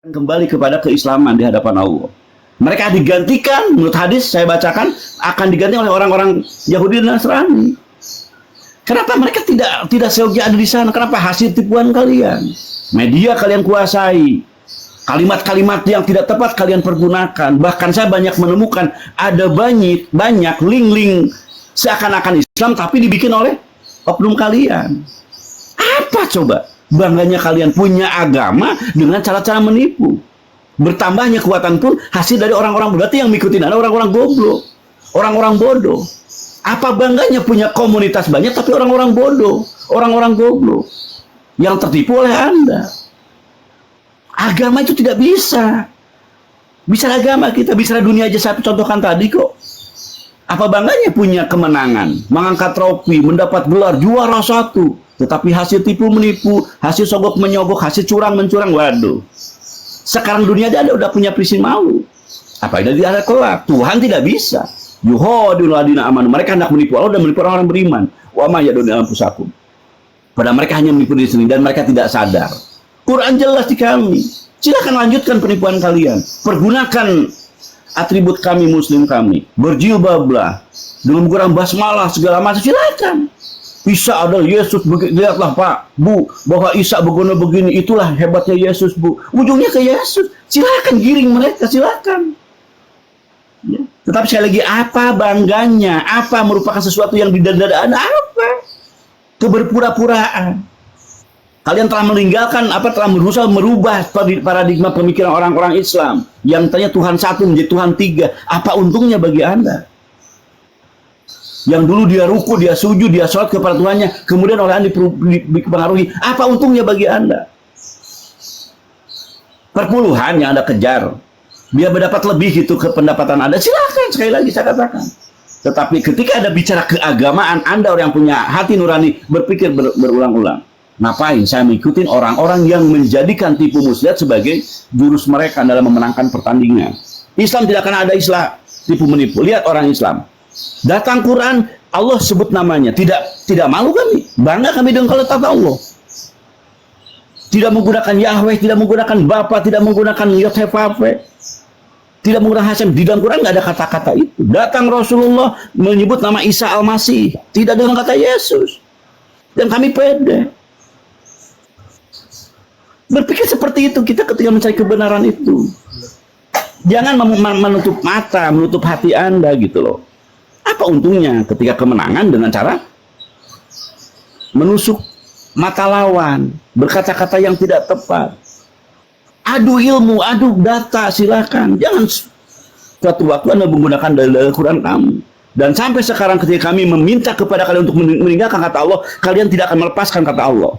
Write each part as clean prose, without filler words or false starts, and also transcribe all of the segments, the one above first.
kembali kepada keislaman di hadapan Allah. Mereka digantikan, menurut hadis saya bacakan, akan diganti oleh orang-orang Yahudi dan Nasrani. Kenapa mereka tidak seyogia ada di sana? Kenapa? Hasil tipuan kalian. Media kalian kuasai. Kalimat-kalimat yang tidak tepat kalian pergunakan. Bahkan saya banyak menemukan ada banyak link-link seakan-akan Islam tapi dibikin oleh oknum kalian. Apa coba? Bangganya kalian punya agama dengan cara-cara menipu. Bertambahnya kekuatan pun hasil dari orang-orang berarti yang mengikuti ada orang-orang goblok, orang-orang bodoh. Apa bangganya punya komunitas banyak tapi orang-orang bodoh, orang-orang goblok yang tertipu oleh Anda. Agama itu tidak bisa. Bicara agama kita, bicara dunia aja saya contohkan tadi kok. Apa bangganya punya kemenangan, mengangkat trofi, mendapat gelar juara 1. Tetapi hasil tipu menipu, hasil sogok menyogok, hasil curang mencurang, waduh. Sekarang dunia ada udah punya prinsip malu. Apa yang ada kelak? Tuhan tidak bisa. Yuhodul ladina amanu. Mereka hendak menipu Allah dan menipu orang-orang beriman. Wa ma yadun dalam pusakum. Padahal mereka hanya menipu diri sendiri dan mereka tidak sadar. Quran jelas di kami. Silakan lanjutkan penipuan kalian. Pergunakan atribut kami muslim kami. Berjilbablah. Dengan menggunakan basmalah segala macam silakan. Isa adalah Yesus, lihatlah Pak, Bu, bahwa Isa begini, itulah hebatnya Yesus, Bu. Ujungnya ke Yesus, silakan giring mereka, silakan. Ya. Tetapi sekali lagi, apa bangganya? Apa merupakan sesuatu yang didada-dada? Apa? Keberpura-puraan. Kalian telah meninggalkan, telah berusaha merubah paradigma pemikiran orang-orang Islam. Yang tanya Tuhan satu menjadi Tuhan 3. Apa untungnya bagi Anda? Yang dulu dia ruku, dia sujud, dia sholat kepada Tuhannya, kemudian oleh Anda dipengaruhi. Apa untungnya bagi Anda? Perpuluhan yang Anda kejar, biar mendapat lebih gitu ke pendapatan Anda, silakan, sekali lagi saya katakan. Tetapi ketika Anda bicara keagamaan, Anda orang yang punya hati nurani, berpikir berulang-ulang. Ngapain saya mengikuti orang-orang yang menjadikan tipu muslihat sebagai jurus mereka dalam memenangkan pertandingan? Islam tidak akan ada istilah tipu menipu. Lihat orang Islam. Datang Quran, Allah sebut namanya. Tidak malu kami, bangga kami dengan kata Allah. Tidak menggunakan Yahweh, tidak menggunakan Bapa, tidak menggunakan Yotefave, tidak menggunakan Hasem. Di dalam Quran nggak ada kata-kata itu. Datang Rasulullah menyebut nama Isa Al-Masih, tidak dengan kata Yesus. Dan kami pede. Berpikir seperti itu kita ketika mencari kebenaran itu. Jangan menutup mata, menutup hati Anda gitu loh. Apa untungnya ketika kemenangan dengan cara menusuk mata lawan, berkata-kata yang tidak tepat, adu ilmu, adu data, silakan. Jangan suatu waktu Anda menggunakan dalil Quran kamu. Dan sampai sekarang ketika kami meminta kepada kalian untuk meninggalkan kata Allah, kalian tidak akan melepaskan kata Allah.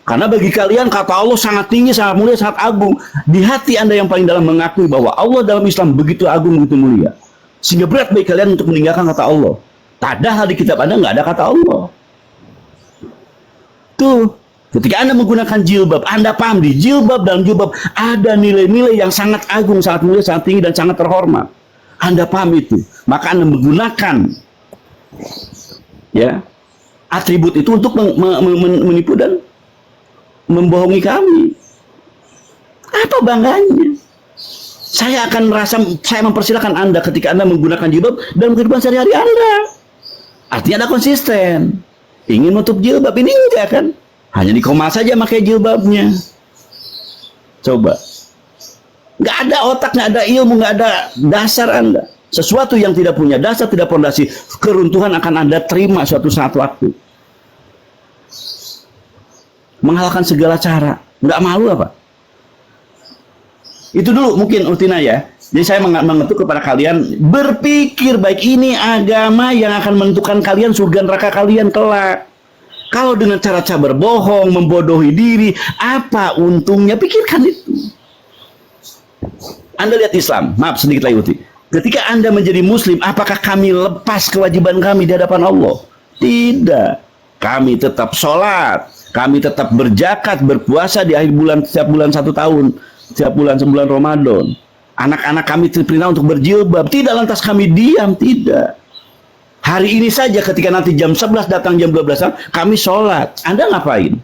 Karena bagi kalian kata Allah sangat tinggi, sangat mulia, sangat agung. Di hati Anda yang paling dalam mengakui bahwa Allah dalam Islam begitu agung, begitu mulia. Sehingga berat bagi kalian untuk meninggalkan kata Allah. Padahal di kitab Anda nggak ada kata Allah. Tuh, ketika Anda menggunakan jilbab, Anda paham di jilbab dalam jilbab ada nilai-nilai yang sangat agung, sangat mulia, sangat tinggi, dan sangat terhormat. Anda paham itu. Maka Anda menggunakan ya atribut itu untuk menipu dan membohongi kami. Apa bangganya? Saya akan merasa, saya mempersilahkan Anda ketika Anda menggunakan jilbab dalam kehidupan sehari-hari Anda. Artinya Anda konsisten. Ingin menutup jilbab, ini enggak kan? Hanya di koma saja pakai jilbabnya. Coba. Nggak ada otak, nggak ada ilmu, nggak ada dasar Anda. Sesuatu yang tidak punya dasar, tidak fondasi, keruntuhan akan Anda terima suatu saat waktu. Menghalalkan segala cara. Nggak malu apa? Itu dulu mungkin rutina ya. Jadi saya mengetuk kepada kalian, berpikir baik, ini agama yang akan menentukan kalian surga neraka kalian kelak. Kalau dengan cara-cara berbohong, membodohi diri, apa untungnya? Pikirkan itu. Anda lihat Islam, maaf sedikit lagi. Ketika Anda menjadi Muslim, apakah kami lepas kewajiban kami di hadapan Allah? Tidak. Kami tetap sholat, kami tetap berzakat, berpuasa di akhir bulan, setiap bulan 1 tahun. Setiap bulan sebulan Ramadan. Anak-anak kami diperintah untuk berjilbab. Tidak lantas kami diam, tidak. Hari ini saja ketika nanti jam 11 datang jam 12 kami sholat. Anda ngapain?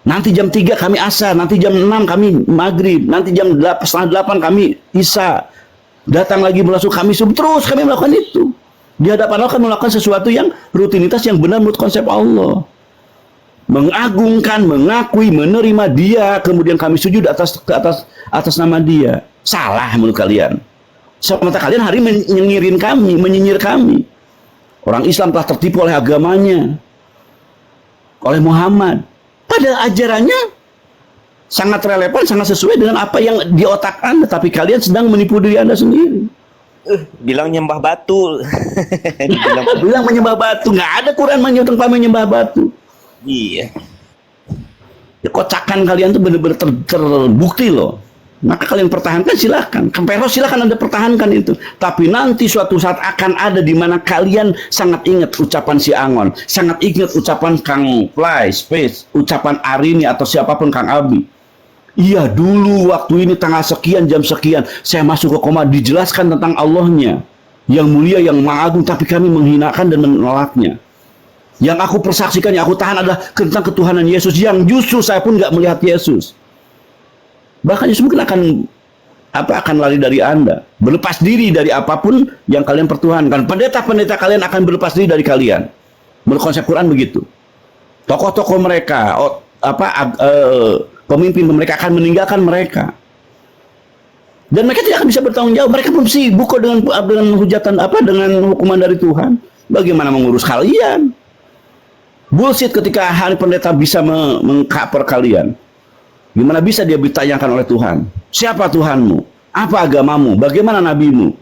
Nanti jam 3 kami asar, nanti jam 6 kami maghrib, nanti jam 7:30 kami isya. Datang lagi masuk kami subuh, terus kami melakukan itu. Di hadapan Allah kami melakukan sesuatu yang rutinitas yang benar menurut konsep Allah. Mengagungkan, mengakui, menerima Dia, kemudian kami sujud atas nama Dia. Salah menurut kalian? Semata kalian hari menyinyir kami. Orang Islam telah tertipu oleh agamanya, oleh Muhammad. Padahal ajarannya sangat relevan, sangat sesuai dengan apa yang di otak Anda, tapi kalian sedang menipu diri Anda sendiri. Bilang nyembah batu. Bilang menyembah batu, nggak ada Quran tentang menyembah batu. Iya. Ya, kocakan kalian tuh benar-benar terbukti loh. Maka kalian pertahankan, silahkan. Kemperos silahkan Anda pertahankan itu. Tapi nanti suatu saat akan ada di mana kalian sangat ingat ucapan si Angon, sangat ingat ucapan Kang Fly Space, ucapan Arini atau siapapun Kang Abi. Iya dulu waktu ini tanggal sekian jam sekian saya masuk ke koma, dijelaskan tentang Allahnya yang mulia yang maha agung, tapi kami menghinakan dan menolaknya. Yang aku persaksikan, yang aku tahan adalah tentang ketuhanan Yesus, yang justru saya pun nggak melihat Yesus. Bahkan Yesus mungkin akan lari dari Anda, berlepas diri dari apapun yang kalian pertuhankan. Pendeta-pendeta kalian akan berlepas diri dari kalian. Menurut konsep Quran begitu. Tokoh-tokoh mereka, pemimpin mereka akan meninggalkan mereka. Dan mereka tidak akan bisa bertanggung jawab. Mereka belum sibuk dengan hujatan dengan hukuman dari Tuhan. Bagaimana mengurus kalian? Bullshit ketika hari pendeta bisa mengcover kalian. Gimana bisa dia ditanyakan oleh Tuhan? Siapa Tuhanmu? Apa agamamu? Bagaimana nabimu?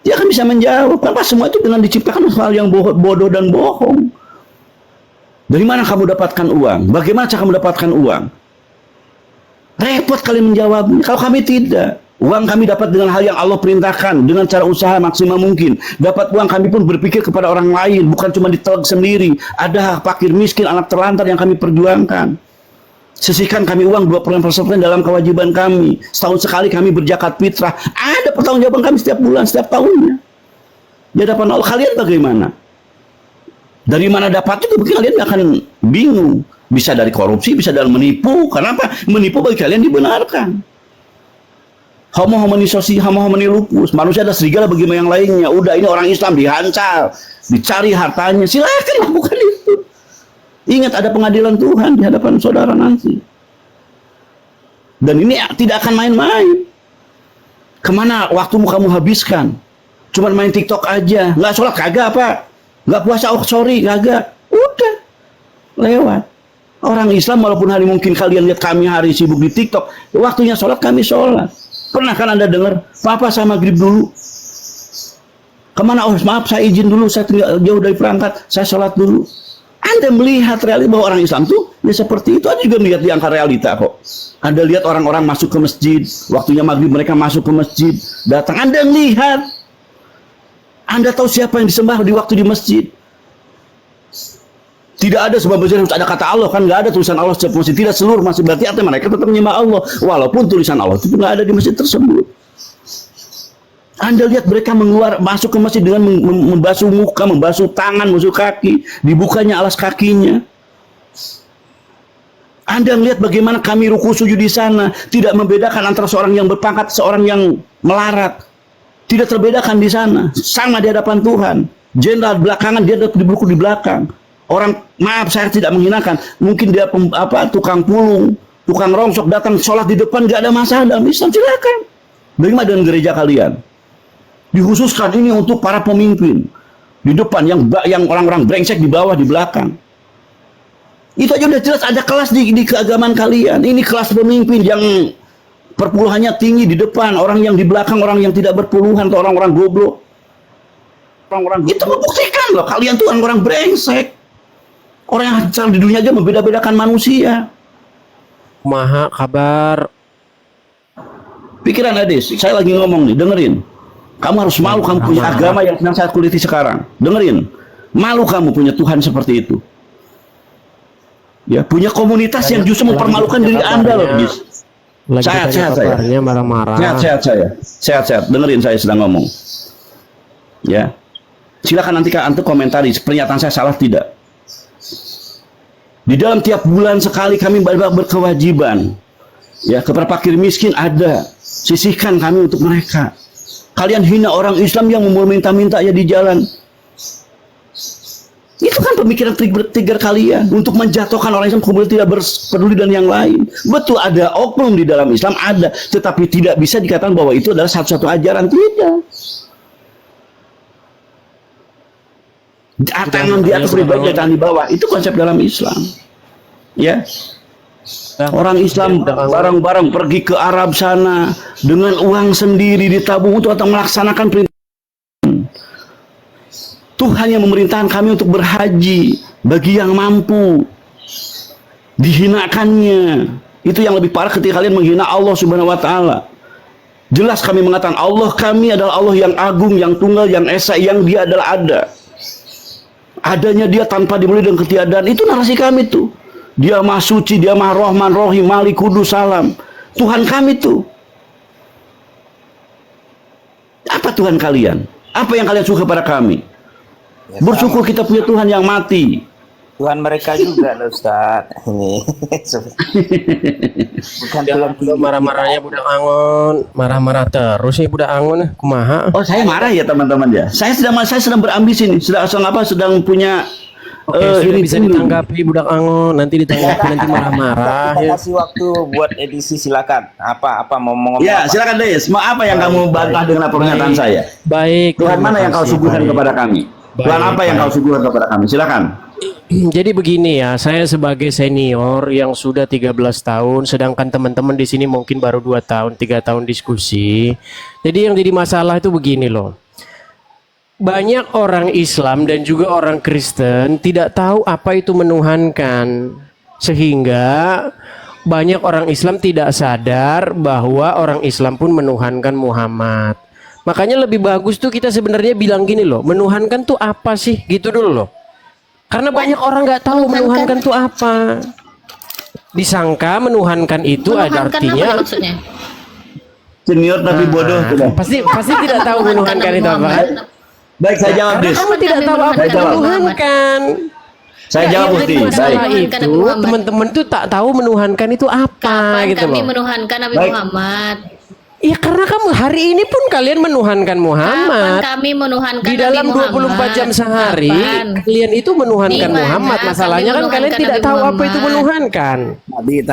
Dia akan bisa menjawab. Kenapa semua itu dengan diciptakan hal yang bodoh dan bohong? Dari mana kamu dapatkan uang? Bagaimana cara kamu dapatkan uang? Repot kalian menjawabnya. Kalau kami tidak. Uang kami dapat dengan hal yang Allah perintahkan, dengan cara usaha maksimal mungkin. Dapat uang kami pun berpikir kepada orang lain, bukan cuma ditelag sendiri. Ada fakir miskin, anak terlantar yang kami perjuangkan. Sisihkan kami uang 20% dalam kewajiban kami. Setahun sekali kami berzakat fitrah. Ada pertanggungjawaban kami setiap bulan, setiap tahunnya. Di hadapan Allah, kalian bagaimana? Dari mana dapat itu? Mungkin kalian akan bingung. Bisa dari korupsi, bisa dari menipu. Kenapa? Menipu bagi kalian dibenarkan. Homo homini lupus. Manusia ada serigala bagi yang lainnya. Udah ini orang Islam dihancar, dicari hartanya. Silakan lakukan itu. Ingat ada pengadilan Tuhan di hadapan saudara nanti. Dan ini tidak akan main-main. Kemana waktumu kamu habiskan? Cuman main TikTok aja. Nggak sholat kagak apa? Nggak puasa kagak? Udah. Lewat. Orang Islam walaupun hari mungkin kalian lihat kami hari sibuk di TikTok. Waktunya sholat kami sholat. Pernah kan Anda dengar? Papa saya maghrib dulu. Kemana? Oh maaf saya izin dulu. Saya tinggal jauh dari perangkat. Saya sholat dulu. Anda melihat realita bahwa orang Islam tuh ya seperti itu. Anda juga melihat di angka realita kok. Anda lihat orang-orang masuk ke masjid, waktunya maghrib mereka masuk ke masjid, datang. Anda lihat, Anda tahu siapa yang disembah di waktu di masjid. Tidak ada sebuah masjid harus ada kata Allah, kan nggak ada tulisan Allah setiap masjid. Tidak seluruh masjid, berarti artinya mereka tetap menyembah Allah, walaupun tulisan Allah itu nggak ada di masjid tersebut. Anda lihat mereka masuk ke masjid dengan membasuh muka, membasuh tangan, membasuh kaki, dibukanya alas kakinya. Anda melihat bagaimana kami ruku sujud di sana, tidak membedakan antara seorang yang berpangkat, seorang yang melarat. Tidak terbedakan di sana, sama di hadapan Tuhan. Jenderal belakangan dia di buku di belakang. Orang, maaf saya tidak menghinakan, mungkin dia tukang pulung, tukang rongsok datang sholat di depan, nggak ada masalah dalam Islam, silakan. Bagaimana dengan gereja kalian? Dikhususkan ini untuk para pemimpin di depan, yang orang-orang brengsek di bawah, di belakang. Itu aja udah jelas ada kelas di keagamaan kalian. Ini kelas pemimpin yang perpuluhannya tinggi di depan, orang yang di belakang orang yang tidak berpuluhan atau orang-orang goblok. Itu membuktikan loh kalian tuh orang-orang brengsek. Orang yang di dunia aja membeda-bedakan manusia. Maha kabar. Pikiran Adis, saya lagi ngomong nih, dengerin. Kamu harus malu, kamu punya agama yang sedang saya kuliti sekarang. Dengerin, malu kamu punya Tuhan seperti itu. Ya, punya komunitas yang justru mempermalukan diri Anda loh, Bis. Sehat saya. Marah-marah. Sehat. Dengerin saya sedang ngomong. Ya. Silakan nanti Kak Antu komentari pernyataan saya salah tidak. Di dalam tiap bulan sekali kami berkewajiban. Ya, kepada fakir miskin ada. Sisihkan kami untuk mereka. Kalian hina orang Islam yang meminta-minta ya di jalan. Itu kan pemikiran trigger kalian untuk menjatuhkan orang Islam kemudian tidak peduli dan yang lain. Betul ada oknum di dalam Islam ada, tetapi tidak bisa dikatakan bahwa itu adalah satu-satu ajaran, tidak. Tangan di atas pribadi, tangan di bawah, itu konsep dalam Islam. Ya. Orang Islam bareng-bareng pergi ke Arab sana dengan uang sendiri ditabung untuk melaksanakan perintah. Tuhan yang memerintahkan kami untuk berhaji bagi yang mampu. Dihinakannya. Itu yang lebih parah ketika kalian menghina Allah Subhanahu wa taala. Jelas kami mengatakan Allah kami adalah Allah yang agung, yang tunggal, yang esa, yang Dia adalah ada. Adanya Dia tanpa dimulai dengan ketiadaan. Itu narasi kami tuh. Dia Maha Suci, Dia Maha Rahman, Rahim, Malik, Kudus, Salam. Tuhan kami tuh. Apa Tuhan kalian? Apa yang kalian suka pada kami? Ya, bersyukur kita punya Tuhan yang mati. Tuhan mereka juga loh, Ustaz. Ini. Bukan Tuhan kita. Marah-marahnya budak angon, marah-marah terus sih budak angon, kumaha. Oh, saya marah ya teman-teman ya. Saya sedang berambisi nih, sedang punya Oke, sudah ini bisa dulu. ditanggapi budak angon, nanti ditanggapi nanti marah-marah ya. Kasih waktu buat edisi, silakan. Apa mau ngomong Ya, apa? silakan Des. Mau apa yang kamu bantah dengan pernyataan saya? Baik. Tuhan terima mana yang kau kasih, suguhkan baik. kepada kami? Tuhan Baik, apa yang baik. kau suguhkan kepada kami? Silakan. Jadi begini ya, saya sebagai senior yang sudah 13 tahun, sedangkan teman-teman di sini mungkin baru 2 tahun, 3 tahun diskusi. Jadi yang jadi masalah itu begini loh. Banyak orang Islam dan juga orang Kristen tidak tahu apa itu menuhankan. Sehingga banyak orang Islam tidak sadar bahwa orang Islam pun menuhankan Muhammad. Makanya lebih bagus tuh kita sebenarnya bilang gini loh, menuhankan tuh apa sih? Gitu dulu loh. Karena banyak orang nggak tahu menuhankan itu apa. Disangka menuhankan itu ada Menuhankan artinya. apa maksudnya? Senior tapi bodoh sudah. Pasti tidak tahu menuhankan itu apa kan? Baik, saya jawab Karena Des. kamu tidak tahu apa Saya itu jawab. menuhankan. Saya Ya, jawab yang Gusti. jadi masalah Baik. Menuhankan itu Nabi Muhammad. teman-teman tuh tak tahu menuhankan itu apa Kapan gitu kami loh. menuhankan Nabi Baik. Muhammad? Ya karena kamu hari ini pun kalian menuhankan Kapan Muhammad. kami menuhankan Di Nabi dalam Muhammad? 24 jam sehari Kapan? kalian itu menuhankan Di mana Muhammad. kami Masalahnya kan kalian menuhankan tidak Nabi tahu apa itu Muhammad? menuhankan.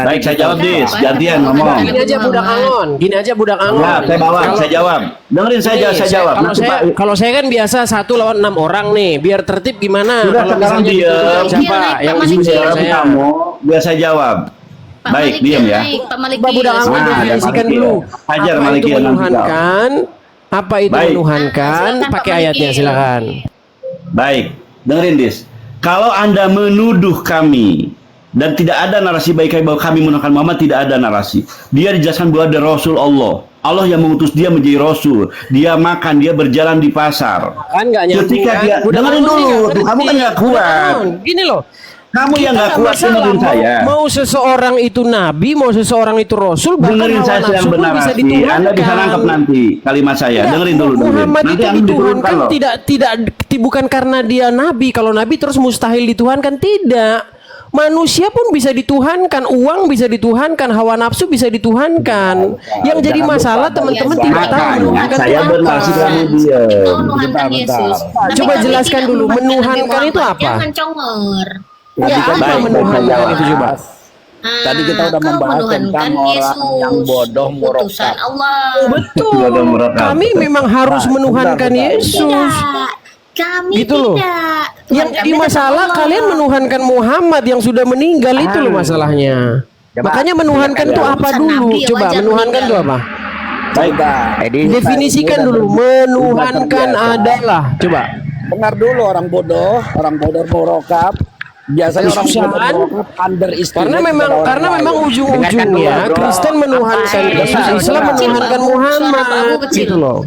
Baik, saya jawab Des. Gantian ngomong. Gini aja budak angon, gini aja budak angon. Ya, saya bawa, saya jawab. Dengerin saya jawab. Kalau Nanti saya, Pak- kalau saya kan biasa 1 lawan 6 orang nih, biar tertib gimana? Sudah, Kalau sekarang misalnya diam. ditutup siapa Diam, yang Pak isi Malik, saya? diam. kamu, biar saya jawab. Pak Baik, Maliki diam ya. naik, Pak Maliki. Coba budak angon Ah, definisikan Maliki dulu. ya. Hajar Apa Maliki itu ya, nanti menuhankan? Apa itu Baik. menuhankan? Silakan, Pakai Pak ayatnya Maliki. silakan. Baik, dengerin Des. Kalau Anda menuduh kami dan tidak ada narasi baik bahwa kami menuhankan Muhammad, tidak ada narasi. Dia dijelaskan bahwa ada Rasul Allah. Allah yang mengutus dia menjadi Rasul. Dia makan, dia berjalan di pasar. Kan nggak nyambung Ketika kan? dia, Budak dengerin angon sih dulu, nggak tuh, kamu kan ngerti. nggak Budak kuat. angon, gini loh. Kamu yang nggak Kita kuat masalah, dengerin saya. mau seseorang itu nabi, mau seseorang itu rasul, bahkan Dengerin hawa saya sedang nafsu pun bisa bernarasi. dituhankan. Anda bisa nangkap nanti kalimat saya. Tidak, Dengerin dulu, dengerin. Muhammad Nanti itu Anda diturunkan dituhankan loh. tidak bukan karena dia nabi. Kalau nabi terus mustahil dituhankan, tidak. Manusia pun bisa dituhankan, uang bisa dituhankan, hawa nafsu bisa dituhankan. Yang jadi masalah teman-teman tidak tahu Makanya menuhankan saya itu bernarasi apa. kamu Itu diam. menuhankan Yesus. Tapi Coba kami jelaskan tidak dulu, menuhankan menuhankan Nabi itu Muhammad. apa? Jangan congor. Ya, Ya, apa baik, menuhankan baik, itu coba? Tadi kita udah kau membahas menuhankan tentang orang yang bodoh murokab. utusan Allah. Betul. Tidak ada merekam. Kami memang harus menuhankan bentar. Yesus. Tidak, kami Gitu loh. tidak. Yang Tuhan jadi kami masalah tetap kalian Allah. menuhankan Muhammad yang sudah meninggal itu loh masalahnya. Coba. Makanya menuhankan itu apa Urusan dulu? Nabi ya Coba wajar menuhankan itu meninggal. apa? Baik, Definisikan dulu. Menuhankan adalah. Coba. Dengar dulu orang bodoh murokab. Biasanya orang Susah, bodoh kan? murokab underestimate Karena memang ujung-ujungnya Kristen menuhankan Yesus, Islam menuhankan Muhammad gitu loh.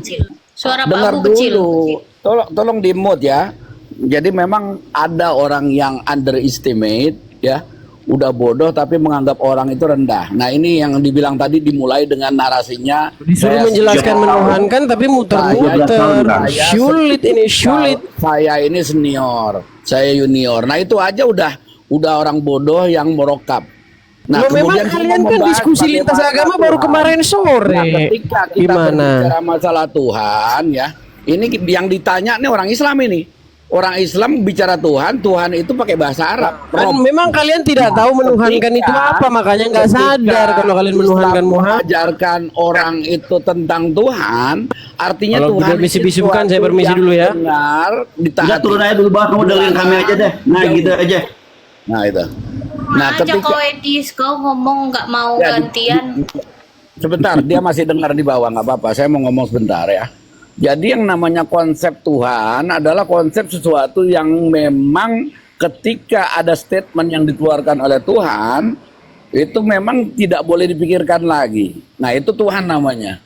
Suara Pak Dengar Abu kecil. dulu. Tolong di mute ya. Jadi memang ada orang yang underestimate ya. Udah bodoh tapi menganggap orang itu rendah. Nah ini yang dibilang tadi dimulai dengan narasinya. Disuruh saya- menjelaskan menuhankan tapi muter-muter. Sulit ini, sulit. Saya ini senior, saya junior. Nah itu aja udah udah orang bodoh yang merokap. Nah, Loh, memang kemudian kita kalian kan membahas diskusi lintas bagaimana agama baru Tuhan. kemarin sore. Nah, ketika kita Gimana? berbicara masalah Tuhan ya, ini yang ditanya nih orang Islam ini. Orang Islam bicara Tuhan, Tuhan itu pakai bahasa Arab. Kan Rob. memang kalian tidak tahu menuhankan itu apa, makanya nggak sadar kalau kalian menuhankan Muhammad. Mengajarkan orang itu tentang Tuhan, artinya Kalau Tuhan udah bisi-bisikan, saya permisi dulu ya. Benar, Udah ditaati. turun aja dulu bawah, kamu dengerin kami aja deh. Nah gitu aja. Nah itu. Nah aja ketika kau Edis, kau ngomong nggak mau Ya, gantian. sebentar, dia masih dengar di bawah, nggak apa-apa. Saya mau ngomong sebentar ya. Jadi yang namanya konsep Tuhan adalah konsep sesuatu yang memang ketika ada statement yang dikeluarkan oleh Tuhan, itu memang tidak boleh dipikirkan lagi. Nah itu Tuhan namanya.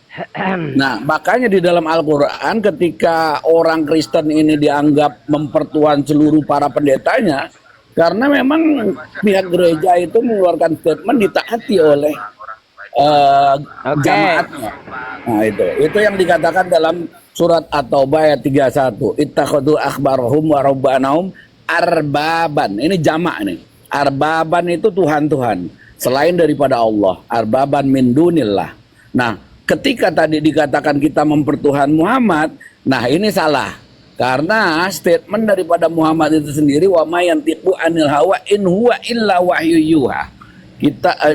Nah makanya di dalam Al-Quran ketika orang Kristen ini dianggap mempertuhan seluruh para pendetanya, karena memang pihak gereja itu mengeluarkan statement ditaati oleh jamaatnya. Nah itu yang dikatakan dalam surat At-Taubah ayat 31. Ittakhadhu akhbarahum wa rabbanahum arbaban. Ini jamak nih. Arbaban itu Tuhan-Tuhan selain daripada Allah. Arbaban min dunillah. Nah, ketika tadi dikatakan kita mempertuhan Muhammad, nah ini salah. Karena statement daripada Muhammad itu sendiri wa ma yantiqu anil hawa in huwa illa wahyu yuha.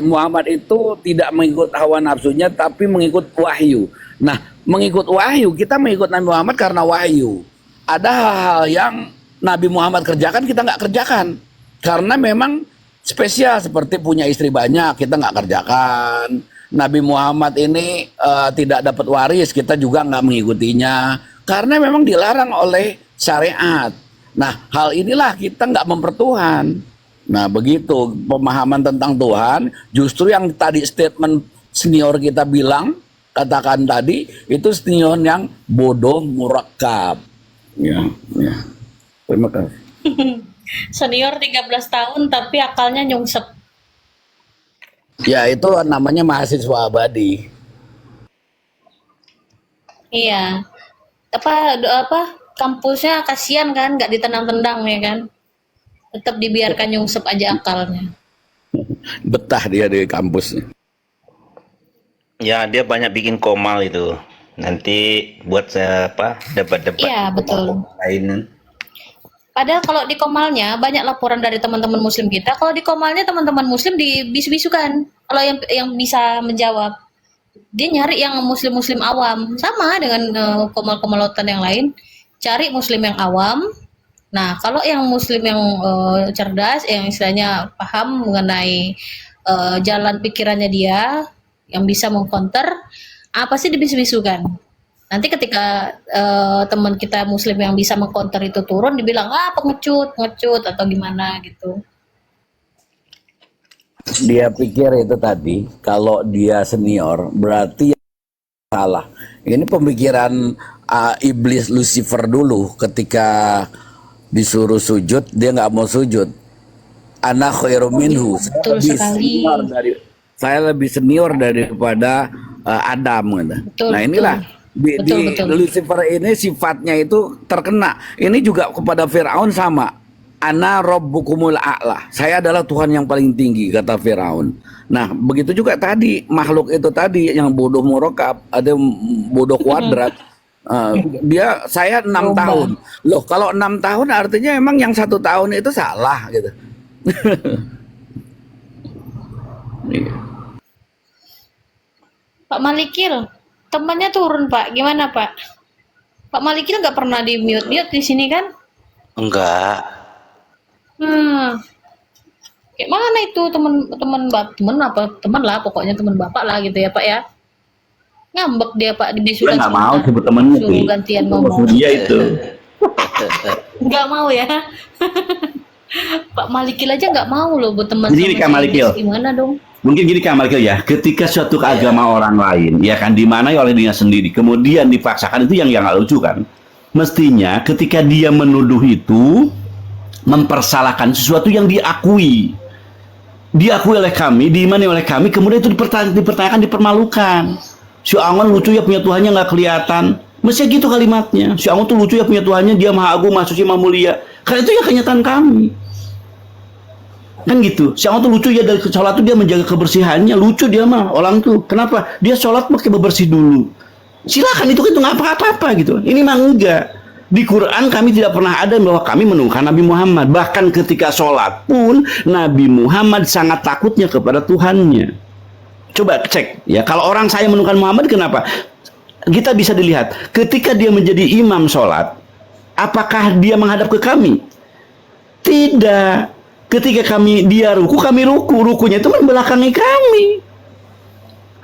Muhammad itu tidak mengikut hawa nafsunya tapi mengikut wahyu. Nah, mengikut wahyu, kita mengikut Nabi Muhammad karena wahyu. Ada hal-hal yang Nabi Muhammad kerjakan kita nggak kerjakan karena memang spesial, seperti punya istri banyak kita nggak kerjakan. Nabi Muhammad ini tidak dapat waris, kita juga nggak mengikutinya karena memang dilarang oleh syariat. Nah, hal inilah kita nggak mempertuhan. Nah, begitu pemahaman tentang Tuhan. Justru yang tadi statement senior kita bilang, katakan tadi, itu senior yang bodoh murakkab. Ya. Terima kasih. Senior 13 tahun tapi akalnya nyungsep. Ya, itu namanya mahasiswa abadi. Iya. Apa kampusnya kasihan kan, nggak ditendang-tendang ya kan. Tetap dibiarkan nyungsep aja akalnya. Betah dia di kampus. Ya, dia banyak bikin komal itu. Nanti buat saya debat-debat. Iya, betul. Lain. Padahal kalau di Komalnya banyak laporan dari teman-teman Muslim kita. Kalau di Komalnya teman-teman Muslim dibisu-bisukan. Kalau yang bisa menjawab, dia nyari yang Muslim awam. Sama dengan Komal-komalotan yang lain, cari Muslim yang awam. Nah, kalau yang Muslim yang cerdas, yang istilahnya paham mengenai jalan pikirannya dia, yang bisa mengcounter, apa sih dibisu-bisukan. Nanti ketika teman kita Muslim yang bisa mengcounter itu turun, dibilang pengecut atau gimana gitu. Dia pikir itu tadi, kalau dia senior berarti salah. Ini pemikiran iblis Lucifer dulu ketika disuruh sujud dia nggak mau sujud. Ana khairum minhu. Betul sekali. Saya lebih senior daripada Adam. Betul, Nah inilah betul. Lucifer ini sifatnya itu terkena. Ini juga kepada Firaun sama. Ana rabbukumul a'la. Saya adalah Tuhan yang paling tinggi, kata Firaun. Nah begitu juga tadi makhluk itu tadi yang bodoh murokab, ada bodoh kuadrat. Saya 6 tahun. Loh kalau 6 tahun artinya emang yang 1 tahun itu salah gitu. Pak Malikil, temannya turun Pak, gimana Pak? Pak Malikil nggak pernah di mute di sini kan? Enggak. Kayak mana itu teman lah, pokoknya teman bapak lah gitu ya Pak ya? Ngambek dia Pak, dibisukan. Dia nggak mau sebut temennya suruh sih. gantian ngomong. Dia itu. Nggak mau ya? Pak Malikil aja nggak mau loh buat teman. Jadi ini Kak Malikil. Gimana dong? Mungkin gini Kak Malikil ya, ketika suatu agama orang lain ya kan dimanai oleh dirinya sendiri, kemudian dipaksakan, itu yang nggak lucu kan? Mestinya ketika dia menuduh itu mempersalahkan sesuatu yang diakui oleh kami, diimani oleh kami, kemudian itu dipertanyakan, dipermalukan. Si Angon lucu ya punya Tuhannya nggak kelihatan, mestinya gitu kalimatnya. Si Angon tuh lucu ya punya Tuhannya, dia maha agung, maha suci, maha mulia. Karena itu ya kenyataan kami. Kan gitu. Si orang tuh lucu ya, dari sholat tuh dia menjaga kebersihannya. Lucu dia mah orang tuh. Kenapa? Dia sholat pakai bebersih dulu. Silakan, itu nggak apa-apa gitu. Ini mah enggak. Di Quran kami tidak pernah ada bahwa kami menuduhkan Nabi Muhammad. Bahkan ketika sholat pun Nabi Muhammad sangat takutnya kepada Tuhannya. Coba cek ya. Kalau orang saya menuduhkan Muhammad, kenapa? Kita bisa dilihat. Ketika dia menjadi imam sholat, apakah dia menghadap ke kami? Tidak. Ketika dia ruku, kami ruku. Rukunya itu membelakangi kami.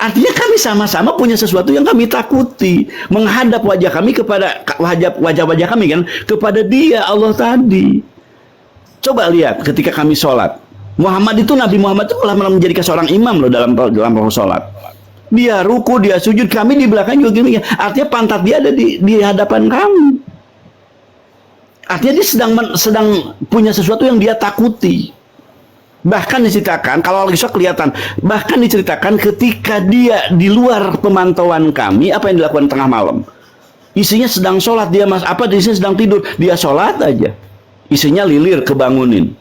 Artinya kami sama-sama punya sesuatu yang kami takuti. Menghadap wajah kami kepada wajah-wajah kami kan kepada dia, Allah tadi. Coba lihat ketika kami sholat. Nabi Muhammad itu telah menjadikan seorang imam loh dalam sholat. Dia ruku, dia sujud, kami di belakang juga gini. Artinya pantat dia ada di hadapan kami. Artinya dia sedang punya sesuatu yang dia takuti. Bahkan diceritakan, kalau lagi sholat kelihatan, bahkan diceritakan ketika dia di luar pemantauan kami, apa yang dilakukan tengah malam? Isinya sedang sholat, isinya sedang tidur, dia sholat aja. Isinya lilir, kebangunin.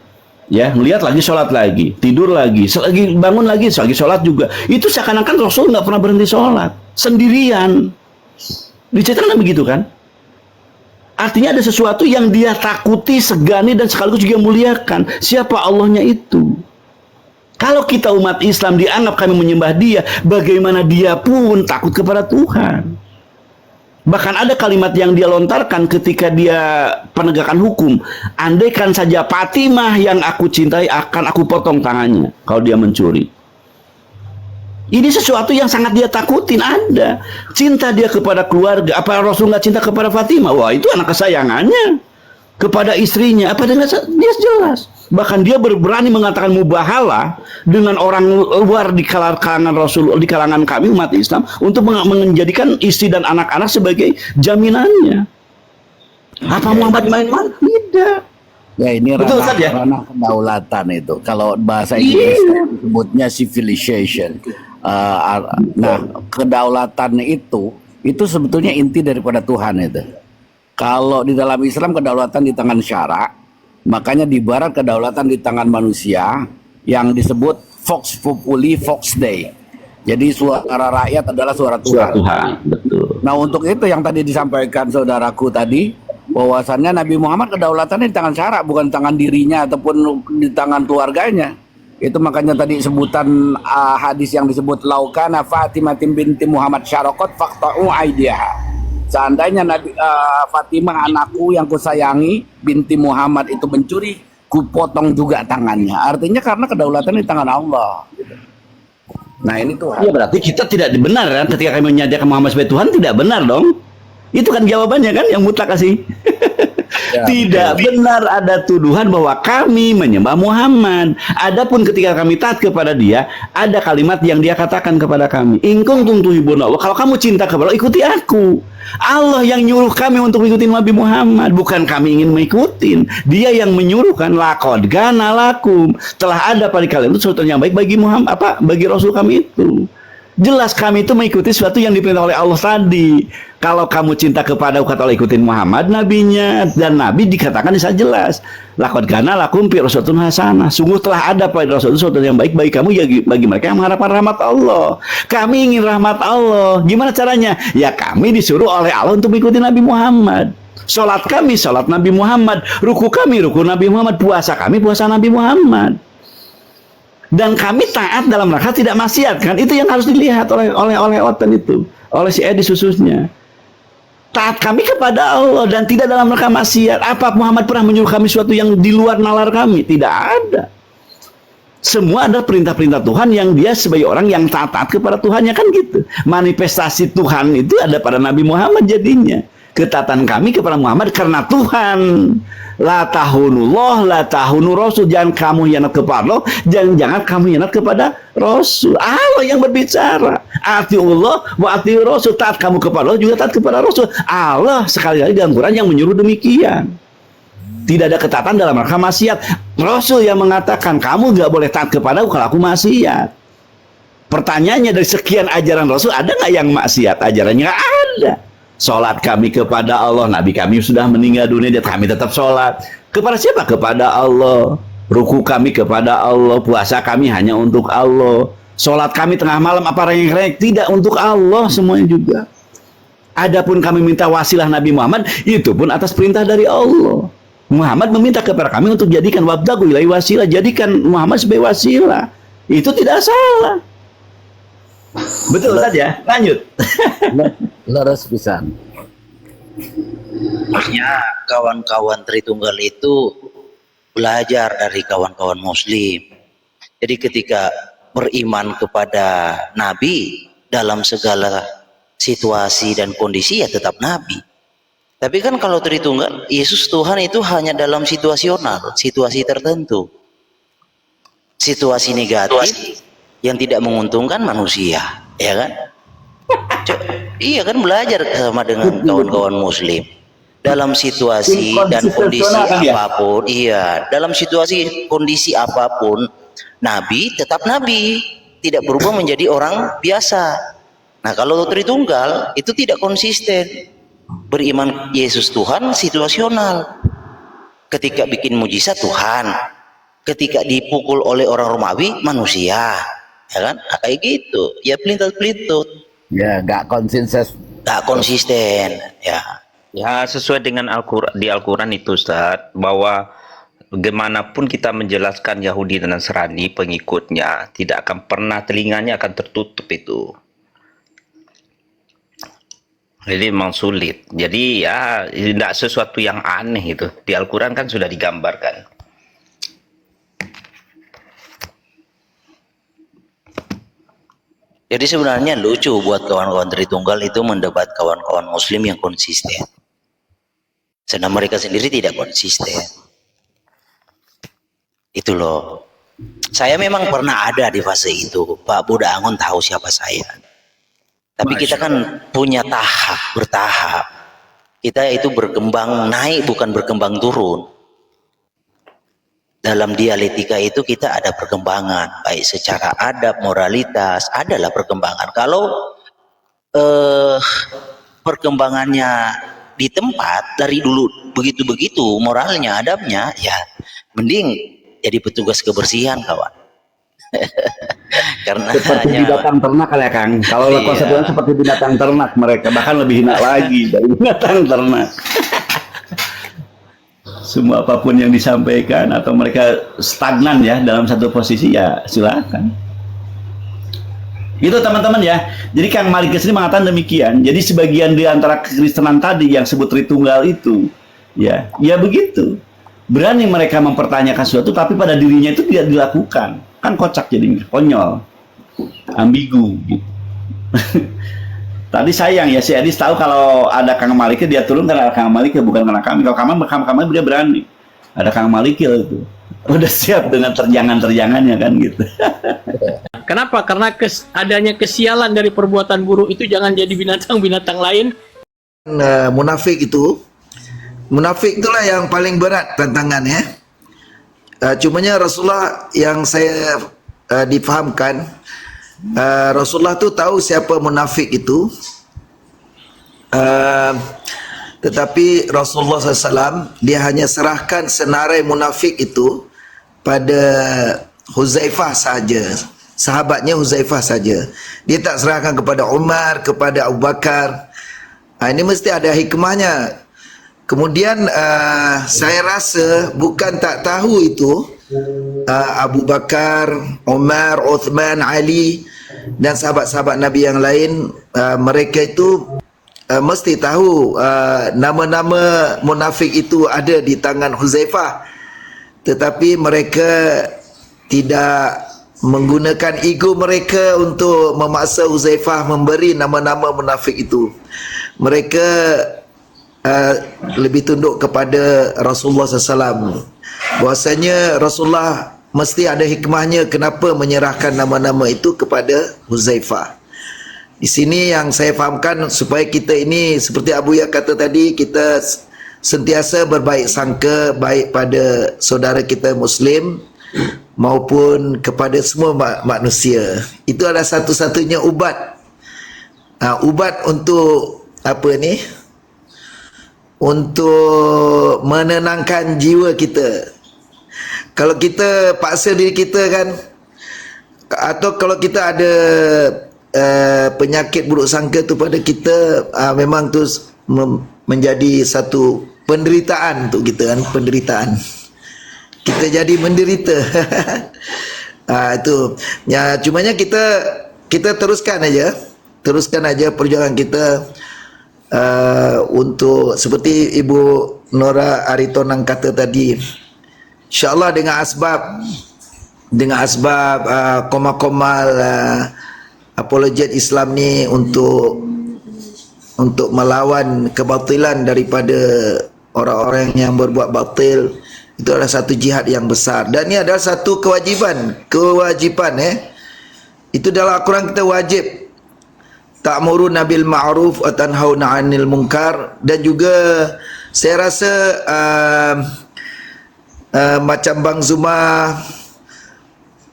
Ya, melihat lagi sholat lagi, tidur lagi, bangun lagi sholat juga. Itu seakan-akan Rasul nggak pernah berhenti sholat, sendirian. Diceritakan begitu kan? Artinya ada sesuatu yang dia takuti, segani, dan sekaligus juga muliakan. Siapa Allahnya itu? Kalau kita umat Islam dianggap kami menyembah dia, bagaimana dia pun takut kepada Tuhan. Bahkan ada kalimat yang dia lontarkan ketika dia penegakan hukum. Andaikan saja Fatimah yang aku cintai, akan aku potong tangannya kalau dia mencuri. Ini sesuatu yang sangat dia takutin. Ada cinta dia kepada keluarga. Apa Rasul nggak cinta kepada Fatimah? Wah, itu anak kesayangannya. Kepada istrinya, apa dia jelas. Bahkan dia berani mengatakan mubahalah dengan orang luar di kalangan Rasul, di kalangan kami umat Islam, untuk menjadikan istri dan anak-anak sebagai jaminannya. Apa Muhammad main-main? Tidak. Ya, ini Betul, Ustaz, ya? ranah kedaulatan itu. Kalau bahasa Inggris disebutnya civilization. Nah, kedaulatan itu sebetulnya inti daripada Tuhan itu. Kalau di dalam Islam kedaulatan di tangan syara, makanya di barat kedaulatan di tangan manusia yang disebut Vox Populi Vox Dei. Jadi suara rakyat adalah suara Tuhan. Betul. Nah, untuk itu yang tadi disampaikan saudaraku tadi, bahwasannya Nabi Muhammad kedaulatannya di tangan syara, bukan di tangan dirinya ataupun di tangan keluarganya. Itu makanya tadi sebutan hadis yang disebut laukana Fatimah binti Muhammad syaraqat faqta'u aidiha. Seandainya Fatimah anakku yang kusayangi binti Muhammad itu mencuri, kupotong juga tangannya. Artinya karena kedaulatan di tangan Allah. Nah, ini Tuhan. Ya, berarti kita tidak benar kan ketika kami menyatakan Muhammad sebagai Tuhan, tidak benar dong. Itu kan jawabannya kan yang mutlak kasih. Ya, tidak benar ada tuduhan bahwa kami menyembah Muhammad. Adapun ketika kami taat kepada dia, ada kalimat yang dia katakan kepada kami, in kuntum tuhibbuna Allah, kalau kamu cinta kepada Allah, ikuti aku. Allah yang nyuruh kami untuk mengikuti Nabi Muhammad, bukan kami ingin mengikuti. Dia yang menyuruhkan, laqad kana lakum, telah ada pada kalian itu sesuatu yang baik bagi Muhammad, bagi Rasul kami itu. Jelas kami itu mengikuti sesuatu yang diperintah oleh Allah tadi. Kalau kamu cinta kepada kata Allah, ikutin Muhammad nabinya, dan nabi dikatakan bisa jelas. Laqad kana lakum fi uswatun hasanah. Sungguh telah ada pada Rasul sesuatu yang baik bagi kamu, ya bagi mereka yang mengharapkan rahmat Allah. Kami ingin rahmat Allah. Gimana caranya? Ya kami disuruh oleh Allah untuk mengikuti Nabi Muhammad. Salat kami salat Nabi Muhammad, ruku kami ruku Nabi Muhammad, puasa kami puasa Nabi Muhammad. Dan kami taat dalam rangka tidak maksiat kan, itu yang harus dilihat oleh Oten itu, oleh si Edi khususnya. Taat kami kepada Allah dan tidak dalam rangka maksiat. Apa Muhammad pernah menyuruh kami sesuatu yang di luar nalar kami? Tidak ada. Semua ada perintah-perintah Tuhan yang dia sebagai orang yang taat kepada Tuhannya kan gitu. Manifestasi Tuhan itu ada pada Nabi Muhammad jadinya. Ketaatan kami kepada Muhammad karena Tuhan. La tahunullah, la tahunu Rasul. Jangan kamu hianat kepada Allah, jangan kamu hianat kepada Rasul. Allah yang berbicara. Atiullah wa ati Rasul. Taat kamu kepada Allah, juga taat kepada Rasul. Allah sekali-kali dalam Quran yang menyuruh demikian. Tidak ada ketaatan dalam rangka maksiat. Rasul yang mengatakan kamu nggak boleh taat kepada aku kalau aku maksiat. Pertanyaannya, dari sekian ajaran Rasul ada nggak yang maksiat? Ajarannya nggak ada. Sholat kami kepada Allah, Nabi kami sudah meninggal dunia, kami tetap sholat. Kepada siapa? Kepada Allah. Ruku kami kepada Allah, puasa kami hanya untuk Allah, sholat kami tengah malam apa rengek-rengek tidak untuk Allah semuanya juga. Adapun kami minta wasilah Nabi Muhammad, itu pun atas perintah dari Allah. Muhammad meminta kepada kami untuk jadikan wabdagu ilai wasilah, jadikan Muhammad sebagai wasilah. Itu tidak salah. Betul saja. Lanjut. Leres pisan. Ya, kawan-kawan Tritunggal itu belajar dari kawan-kawan Muslim. Jadi ketika beriman kepada Nabi dalam segala situasi dan kondisi ya tetap Nabi. Tapi kan kalau Tritunggal, Yesus Tuhan itu hanya dalam situasional, situasi tertentu. Situasi negatif yang tidak menguntungkan manusia, ya kan? Iya kan, belajar sama dengan kawan-kawan Muslim. Dalam situasi dan kondisi apapun, iya, dalam situasi kondisi apapun, Nabi tetap Nabi, tidak berubah menjadi orang biasa. Nah, kalau Tritunggal itu tidak konsisten, beriman Yesus Tuhan situasional. Ketika bikin mujizat Tuhan, ketika dipukul oleh orang Romawi manusia, ya kan? Nah, kayak gitu, ya pelintas-pelintut, Ya, nggak konsisten. nggak konsisten, ya. Ya, sesuai dengan di Al-Quran itu, Ustaz, bahwa bagaimanapun kita menjelaskan Yahudi dan Nasrani pengikutnya, tidak akan pernah telinganya akan tertutup itu. Jadi memang sulit. Jadi ya tidak sesuatu yang aneh itu. Di Al-Quran kan sudah digambarkan. Jadi sebenarnya lucu buat kawan-kawan Tritunggal itu mendebat kawan-kawan Muslim yang konsisten. Sedang mereka sendiri tidak konsisten. Itu loh. Saya memang pernah ada di fase itu. Pak Buddha Angon tahu siapa saya. Tapi kita kan punya bertahap. Kita itu berkembang naik, bukan berkembang turun. Dalam dialektika itu kita ada perkembangan, baik secara adab, moralitas, adalah perkembangan. Kalau perkembangannya di tempat dari dulu begitu-begitu moralnya, adabnya, ya mending jadi petugas kebersihan, kawan. Karena Seperti binatang ternak ya Kang. Kalau Iya. konsepnya seperti binatang ternak mereka, bahkan lebih hina lagi dari binatang ternak. Semua apapun yang disampaikan atau mereka stagnan ya dalam satu posisi, ya silakan. Itu teman-teman ya. Jadi Kang Malik sendiri mengatakan demikian. Jadi sebagian di antara kekristenan tadi yang sebut Tritunggal itu, ya begitu. Berani mereka mempertanyakan sesuatu, tapi pada dirinya itu tidak dilakukan. Kan kocak jadinya, konyol, ambigu. Gitu. Tadi sayang ya, si Edis tahu kalau ada Kang Malik dia turun karena Kang Malik bukan karena kami. Kalau Kang Malik dia berani. Ada Kang Malik itu. Udah siap dengan terjangan-terjangannya kan gitu. Kenapa? Karena adanya kesialan dari perbuatan buruk itu jangan jadi binatang-binatang lain. Munafik itulah yang paling berat tantangannya. Cumanya Rasulullah yang saya difahamkan, Rasulullah tu tahu siapa munafik itu. Tetapi Rasulullah SAW dia hanya serahkan senarai munafik itu pada Huzaifah saja, sahabatnya Huzaifah saja. Dia tak serahkan kepada Umar, kepada Abu Bakar. Ini mesti ada hikmahnya. Kemudian saya rasa bukan tak tahu itu Abu Bakar, Umar, Uthman, Ali dan sahabat-sahabat Nabi yang lain, mereka itu mesti tahu nama-nama munafik itu ada di tangan Huzaifah. Tetapi mereka tidak menggunakan ego mereka untuk memaksa Huzaifah memberi nama-nama munafik itu. Mereka lebih tunduk kepada Rasulullah SAW. Bahwasanya Rasulullah mesti ada hikmahnya kenapa menyerahkan nama-nama itu kepada Huzaifah. Di sini yang saya fahamkan, supaya kita ini seperti Abu Ya kata tadi, kita sentiasa berbaik sangka baik pada saudara kita Muslim maupun kepada semua manusia. Itu adalah satu-satunya ubat. Ubat untuk apa ni? Untuk menenangkan jiwa kita. Kalau kita paksa diri kita kan, atau kalau kita ada penyakit buruk sangka tu pada kita, memang tu menjadi satu penderitaan untuk kita kan, penderitaan. Kita jadi menderita. Itu. Ya, cumanya kita teruskan aja perjuangan kita untuk seperti Ibu Nora Aritonang kata tadi. InsyaAllah dengan asbab komal-komal apologet Islam ni untuk melawan kebatilan daripada orang-orang yang berbuat batil, itu adalah satu jihad yang besar, dan ini adalah satu kewajipan itu dalam Al-Quran kita wajib ta'muruna bil ma'ruf wa tanhauna 'anil munkar. Dan juga saya rasa macam Bang Zuma,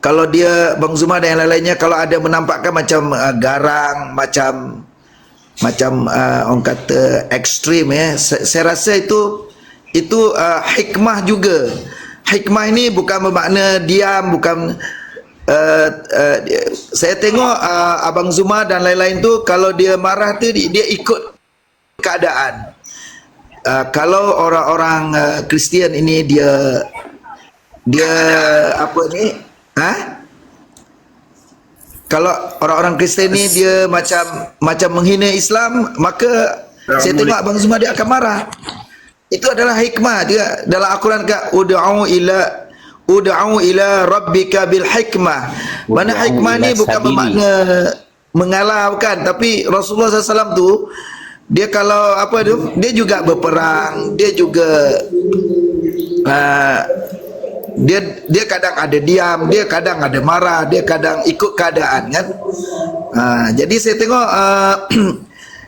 kalau dia Bang Zuma dan yang lain-lainnya, kalau ada menampakkan macam garang, macam orang kata ekstrim saya rasa itu hikmah juga. Hikmah ini bukan bermakna diam, bukan saya tengok Abang Zuma dan lain-lain tu, kalau dia marah tu dia ikut keadaan. Kalau orang-orang Kristian ini dia apa ni, kalau orang-orang Kristian ni dia macam menghina Islam, maka saya tengok Abang Zuma dia akan marah. Itu adalah hikmah dia dalam Al-Quran kan, ud'u ila rabbika bil hikmah. Mana hikmah ni bukan bermakna mengalah, bukan, tapi Rasulullah SAW tu dia kalau apa tu, dia juga berperang, dia juga dia kadang ada diam, dia kadang ada marah, dia kadang ikut keadaan kan. Jadi saya tengok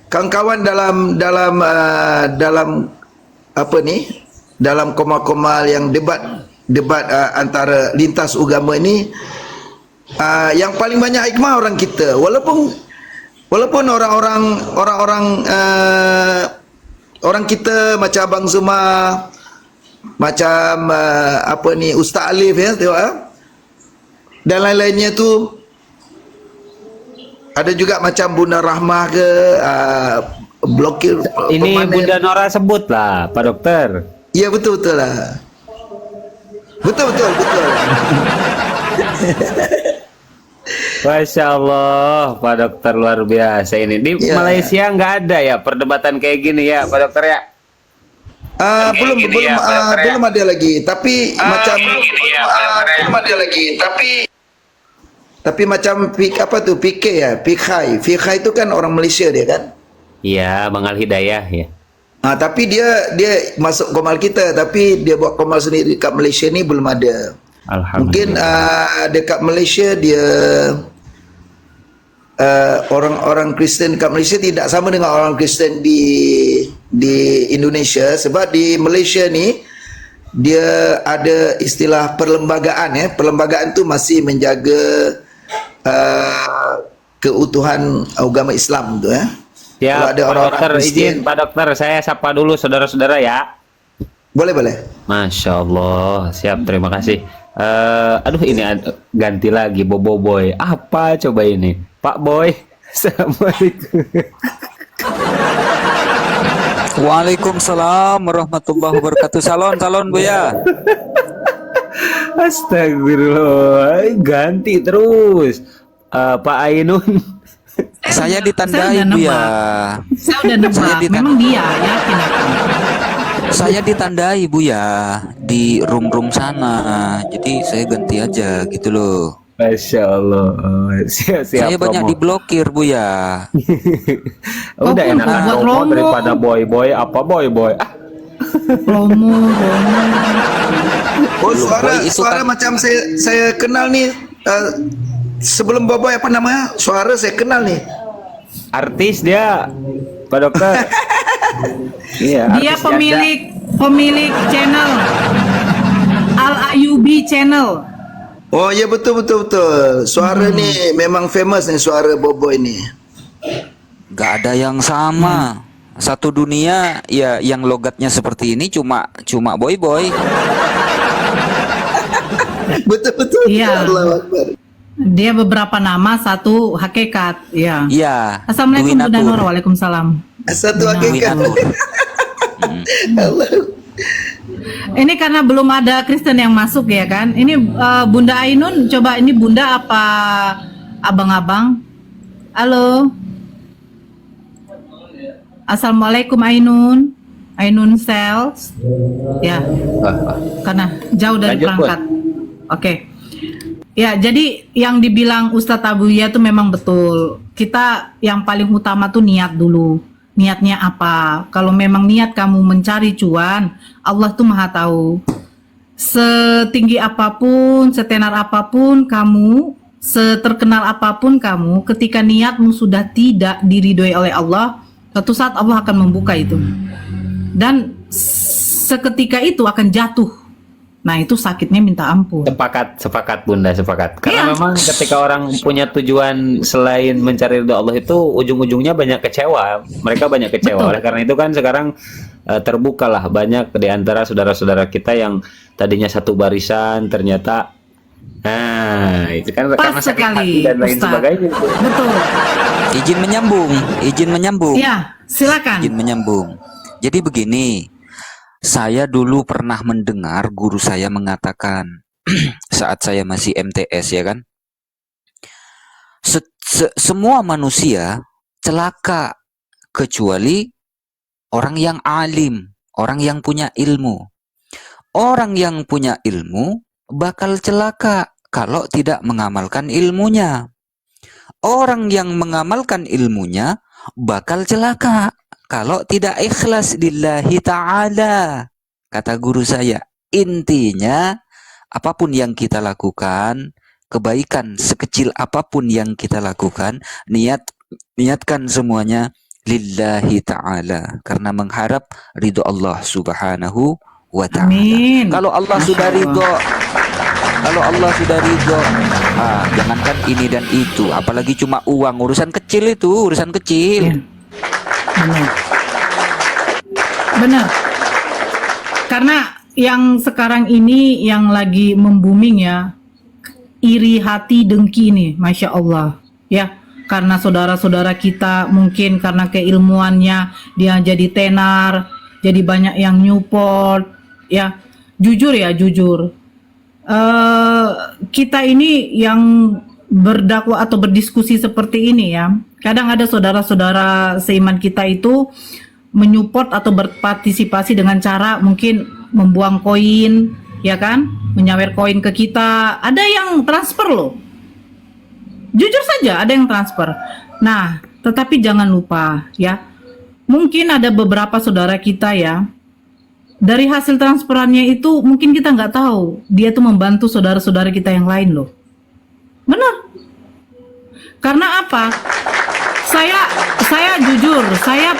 kawan-kawan dalam apa ni, dalam komal-komal yang debat antara lintas agama ini, yang paling banyak hikmah orang kita, walaupun orang kita macam Abang Zuma, macam apa ni, Ustaz Alif tengok dan lain-lainnya tu, ada juga macam Bunda Rahmah ke, blokir Ini pemanen. Bunda Nora sebut lah, Pak Dokter. Ya, betul lah. Betul. Masya Allah, Pak Dokter luar biasa ini. Di Ya. Malaysia nggak ada ya perdebatan kayak gini ya, Pak Dokter ya? Belum ada lagi, tapi macam belum ada lagi, tapi macam apa tu, Fikhai itu kan orang Malaysia dia kan. Iya, Bang Al Hidayah ya. Tapi dia masuk komal kita, tapi dia buat komal sendiri dekat Malaysia ni belum ada. Mungkin dekat Malaysia dia orang-orang Kristen dekat Malaysia tidak sama dengan orang Kristen di Indonesia, sebab di Malaysia ni dia ada istilah perlembagaan perlembagaan tu masih menjaga keutuhan agama Islam tu Ya, Kalau ada Pak orang-orang Dokter Kristen- izin, Pak Dokter saya sapa dulu saudara-saudara ya. Boleh. Masya Allah, siap, terima kasih. Aduh, ini ganti lagi Bobo Boy. Apa coba ini, Pak Boy? Assalamualaikum. Waalaikumsalam warahmatullahi wabarakatuh. Salon Buya. Astagfirullah, ganti terus. Pak Ainun. Saya ditandai Saya udah Buya. Saya udah nebak, memang dia, yakin aku. Saya ditandai Buya di room sana. Jadi saya ganti aja gitu loh. Masya Allah. Siap, Saya banyak promo. diblokir Buya. Udah Oh, enakan buat promo promo. daripada boy apa boy. Promo. Oh, suara Boy, itu kan- macam saya kenal ni, sebelum Boboy apa namanya? Suara saya kenal nih. Artis dia, Pak Dokter. Iya, Dia artis janda. pemilik channel Al Ayubi channel. Oh ya, betul. Suara ni memang famous nih, suara Boboy ni. Gak ada yang sama. Satu dunia ya yang logatnya seperti ini cuma boy. Betul-betul. Iya. Allahu Akbar. Dia beberapa nama, satu hakikat. Ya. Iya. Assalamualaikum Dwi Bunda Natur. Nur. Waalaikumsalam. Satu Nah. Dwi hakikat. Natur. Allah. Ini karena belum ada Kristen yang masuk ya kan. Ini Bunda Ainun, coba ini Bunda apa abang-abang? Halo. Assalamualaikum Ainun. Ainun Sales. Ya. Karena jauh dari Lanjut, perangkat. Oke. Ya, jadi yang dibilang Ustadz Abuya itu memang betul. Kita yang paling utama tuh niat dulu. Niatnya apa? Kalau memang niat kamu mencari cuan, Allah tuh Maha tahu. Setinggi apapun, setenar apapun kamu, seterkenal apapun kamu, ketika niatmu sudah tidak diridhoi oleh Allah, suatu saat Allah akan membuka itu. Dan seketika itu akan jatuh. Nah, itu sakitnya minta ampun. Sepakat Bunda, sepakat. Iya. Karena memang ketika orang punya tujuan selain mencari ridho Allah itu ujung-ujungnya banyak kecewa. Mereka banyak kecewa. Betul. Oleh karena itu kan sekarang terbukalah banyak di antara saudara-saudara kita yang tadinya satu barisan ternyata itu kan Pas karena sakit sekali, hati dan lain Ustaz. sebagainya. Betul. Izin menyambung. Ya, silakan. Izin menyambung. Jadi begini, saya dulu pernah mendengar guru saya mengatakan saat saya masih MTS ya kan, semua manusia celaka kecuali orang yang alim, orang yang punya ilmu. Orang yang punya ilmu bakal celaka kalau tidak mengamalkan ilmunya. Orang yang mengamalkan ilmunya bakal celaka kalau tidak ikhlas lillahi ta'ala. Kata guru saya, intinya apapun yang kita lakukan, kebaikan sekecil apapun yang kita lakukan, niatkan semuanya lillahi ta'ala, karena mengharap ridho Allah subhanahu wa ta'ala. Amin. Kalau Allah Masya sudah Allah. ridho, jangankan ini dan itu, apalagi cuma uang, urusan kecil itu, urusan kecil. Ya. Benar. Benar. Karena yang sekarang ini yang lagi membooming ya, iri hati dengki nih, Masya Allah. Ya, karena saudara-saudara kita mungkin karena keilmuannya dia jadi tenar, jadi banyak yang nyupport. Ya, jujur. Kita ini yang berdakwah atau berdiskusi seperti ini ya, kadang ada saudara-saudara seiman kita itu menyupport atau berpartisipasi dengan cara mungkin membuang koin, ya kan, menyawer koin ke kita. Ada yang transfer loh, jujur saja ada yang transfer. Nah, tetapi jangan lupa ya, mungkin ada beberapa saudara kita ya, dari hasil transferannya itu mungkin kita nggak tahu dia tuh membantu saudara-saudara kita yang lain loh. Benar. Karena apa? Saya jujur, saya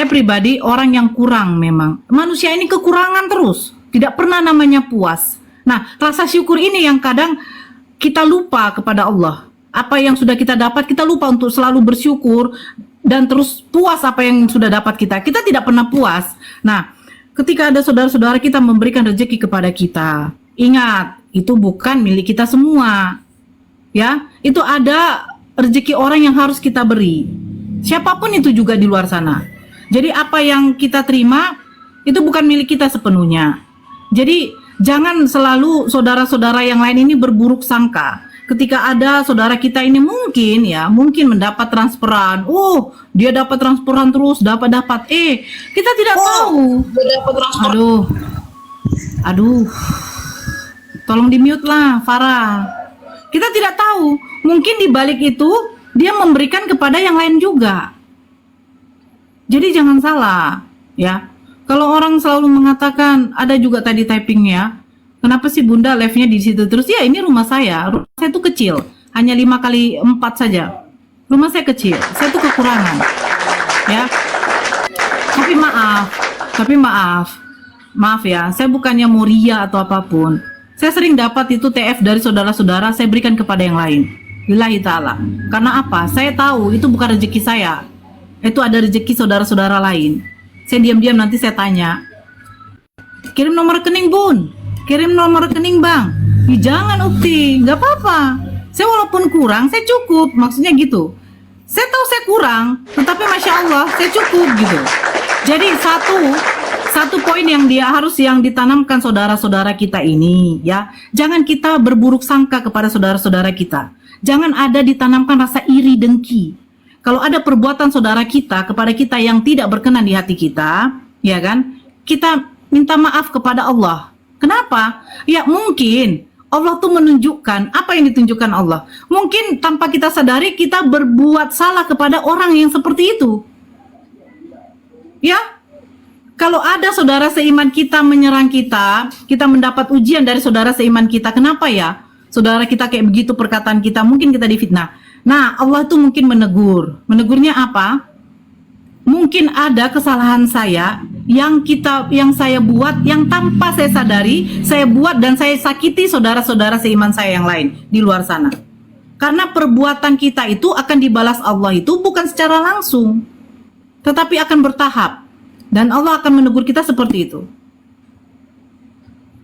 pribadi orang yang kurang memang. Manusia ini kekurangan terus, tidak pernah namanya puas. Nah, rasa syukur ini yang kadang kita lupa kepada Allah. Apa yang sudah kita dapat, kita lupa untuk selalu bersyukur dan terus puas apa yang sudah dapat kita. Kita tidak pernah puas. Nah, ketika ada saudara-saudara kita memberikan rezeki kepada kita, ingat, itu bukan milik kita semua. Ya, itu ada rezeki orang yang harus kita beri. Siapapun itu juga di luar sana. Jadi apa yang kita terima itu bukan milik kita sepenuhnya. Jadi jangan selalu saudara-saudara yang lain ini berburuk sangka. Ketika ada saudara kita ini mungkin mendapat transferan. Oh, dia dapat transferan terus, dapat. Kita tidak tahu. Dapat transfer. Aduh. Tolong di-mute lah, Farah. Kita tidak tahu, mungkin di balik itu dia memberikan kepada yang lain juga. Jadi jangan salah, ya. Kalau orang selalu mengatakan, ada juga tadi typingnya, kenapa sih Bunda live-nya di situ terus? Ya, ini rumah saya itu kecil, hanya 5x4 saja. Rumah saya kecil, saya tuh kekurangan, ya. Tapi maaf ya, saya bukannya mau ria atau apapun. Saya sering dapat itu TF dari saudara-saudara, saya berikan kepada yang lain. Lillahi ta'ala. Karena apa? Saya tahu itu bukan rezeki saya. Itu ada rezeki saudara-saudara lain. Saya diam-diam nanti saya tanya, kirim nomor rekening Bun, kirim nomor rekening bang. Jangan ukti, nggak apa-apa. Saya walaupun kurang, saya cukup. Maksudnya gitu. Saya tahu saya kurang, tetapi masya Allah saya cukup gitu. Jadi satu poin yang yang ditanamkan saudara-saudara kita ini ya, jangan kita berburuk sangka kepada saudara-saudara kita. Jangan ada ditanamkan rasa iri dengki. Kalau ada perbuatan saudara kita kepada kita yang tidak berkenan di hati kita, ya kan? Kita minta maaf kepada Allah. Kenapa? Ya mungkin Allah tuh menunjukkan apa yang ditunjukkan Allah. Mungkin tanpa kita sadari kita berbuat salah kepada orang yang seperti itu. Ya, kalau ada saudara seiman kita menyerang kita, kita mendapat ujian dari saudara seiman kita. Kenapa ya? Saudara kita kayak begitu perkataan kita, mungkin kita difitnah. Nah, Allah tuh mungkin menegur. Menegurnya apa? Mungkin ada kesalahan saya yang saya buat yang tanpa saya sadari, saya buat dan saya sakiti saudara-saudara seiman saya yang lain di luar sana. Karena perbuatan kita itu akan dibalas Allah itu bukan secara langsung, tetapi akan bertahap. Dan Allah akan menegur kita seperti itu.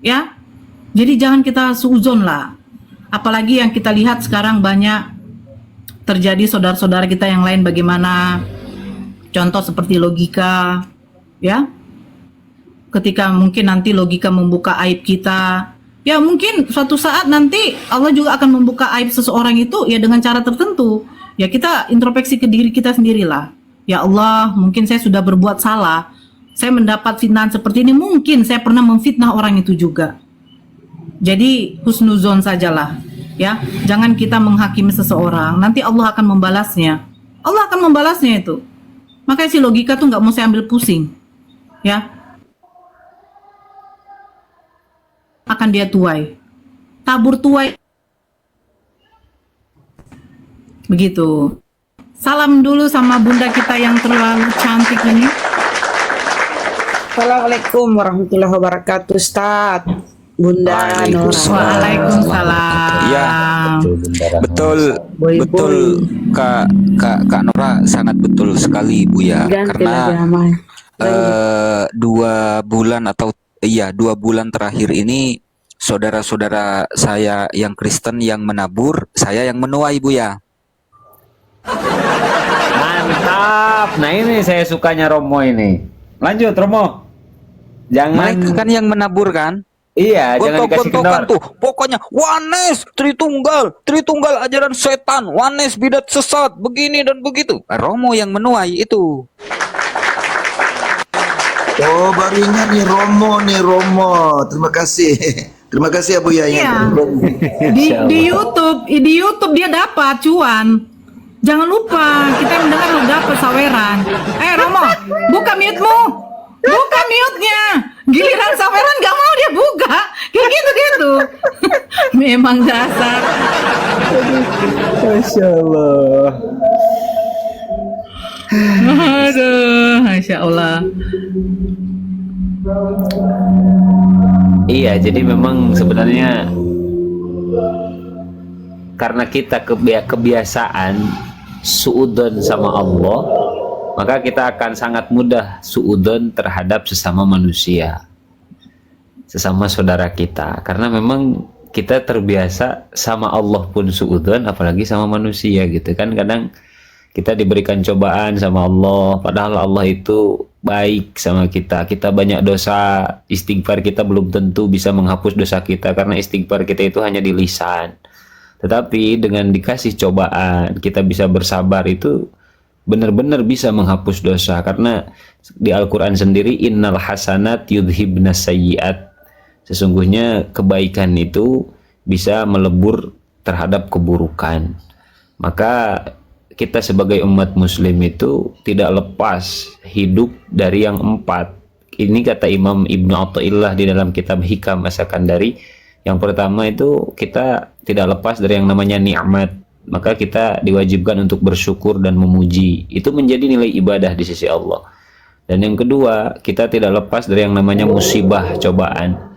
Ya. Jadi jangan kita suuzon lah. Apalagi yang kita lihat sekarang banyak terjadi saudara-saudara kita yang lain bagaimana. Contoh seperti logika, ya. Ketika mungkin nanti logika membuka aib kita, ya mungkin suatu saat nanti Allah juga akan membuka aib seseorang itu ya dengan cara tertentu. Ya kita introspeksi ke diri kita sendirilah. Ya Allah, mungkin saya sudah berbuat salah. Saya mendapat fitnah seperti ini, mungkin saya pernah memfitnah orang itu juga. Jadi husnuzon sajalah, ya. Jangan kita menghakimi seseorang, nanti Allah akan membalasnya. Allah akan membalasnya itu. Makanya si logika tuh nggak mau saya ambil pusing, ya. Akan dia tuai, tabur tuai, begitu. Salam dulu sama bunda kita yang terlalu cantik ini. Assalamualaikum warahmatullahi wabarakatuh, Ustaz. Bunda Nora. Waalaikumsalam. Ya, betul, Kak Nora, sangat betul sekali Bu ya. Karena 2 bulan atau 2 bulan terakhir ini saudara-saudara saya yang Kristen yang menabur, saya yang menuai Bu ya. Mantap. Nah ini saya sukanya Romo ini. Lanjut Romo. Jangan. Mereka kan yang menabur kan? Iya, jangan dikasih kendor. Tuh, pokoknya Wanes Tritunggal ajaran setan, Wanes bidat sesat, begini dan begitu. Romo yang menuai itu. Oh, baru ingat nih Romo. Terima kasih. Terima kasih Abu Yaya. Iya. Di YouTube dia dapat cuan. Jangan lupa kita mendengar lu dapat saweran. Romo, buka mute-mu. Buka mute-nya. Giliran saweran gak mau dia buka. Kayak gitu. Memang dasar. Masya Allah. Aduh, Masya Allah. Iya, jadi memang sebenarnya karena kita kebiasaan suudzon sama Allah, maka kita akan sangat mudah suudzon terhadap sesama manusia, sesama saudara kita, karena memang kita terbiasa sama Allah pun suudzon, apalagi sama manusia gitu kan. Kadang kita diberikan cobaan sama Allah, padahal Allah itu baik sama kita. Kita banyak dosa, istighfar kita belum tentu bisa menghapus dosa kita, karena istighfar kita itu hanya di lisan. Tetapi dengan dikasih cobaan, kita bisa bersabar, itu benar-benar bisa menghapus dosa. Karena di Al-Quran sendiri, innal hasanat yudhibnas sayyiat. Sesungguhnya kebaikan itu bisa melebur terhadap keburukan. Maka kita sebagai umat muslim itu tidak lepas hidup dari yang 4. Ini kata Imam Ibnu Athaillah di dalam kitab Hikam As-Sakandari. Yang pertama itu kita tidak lepas dari yang namanya nikmat. Maka kita diwajibkan untuk bersyukur dan memuji. Itu menjadi nilai ibadah di sisi Allah. Dan yang kedua, kita tidak lepas dari yang namanya musibah, cobaan.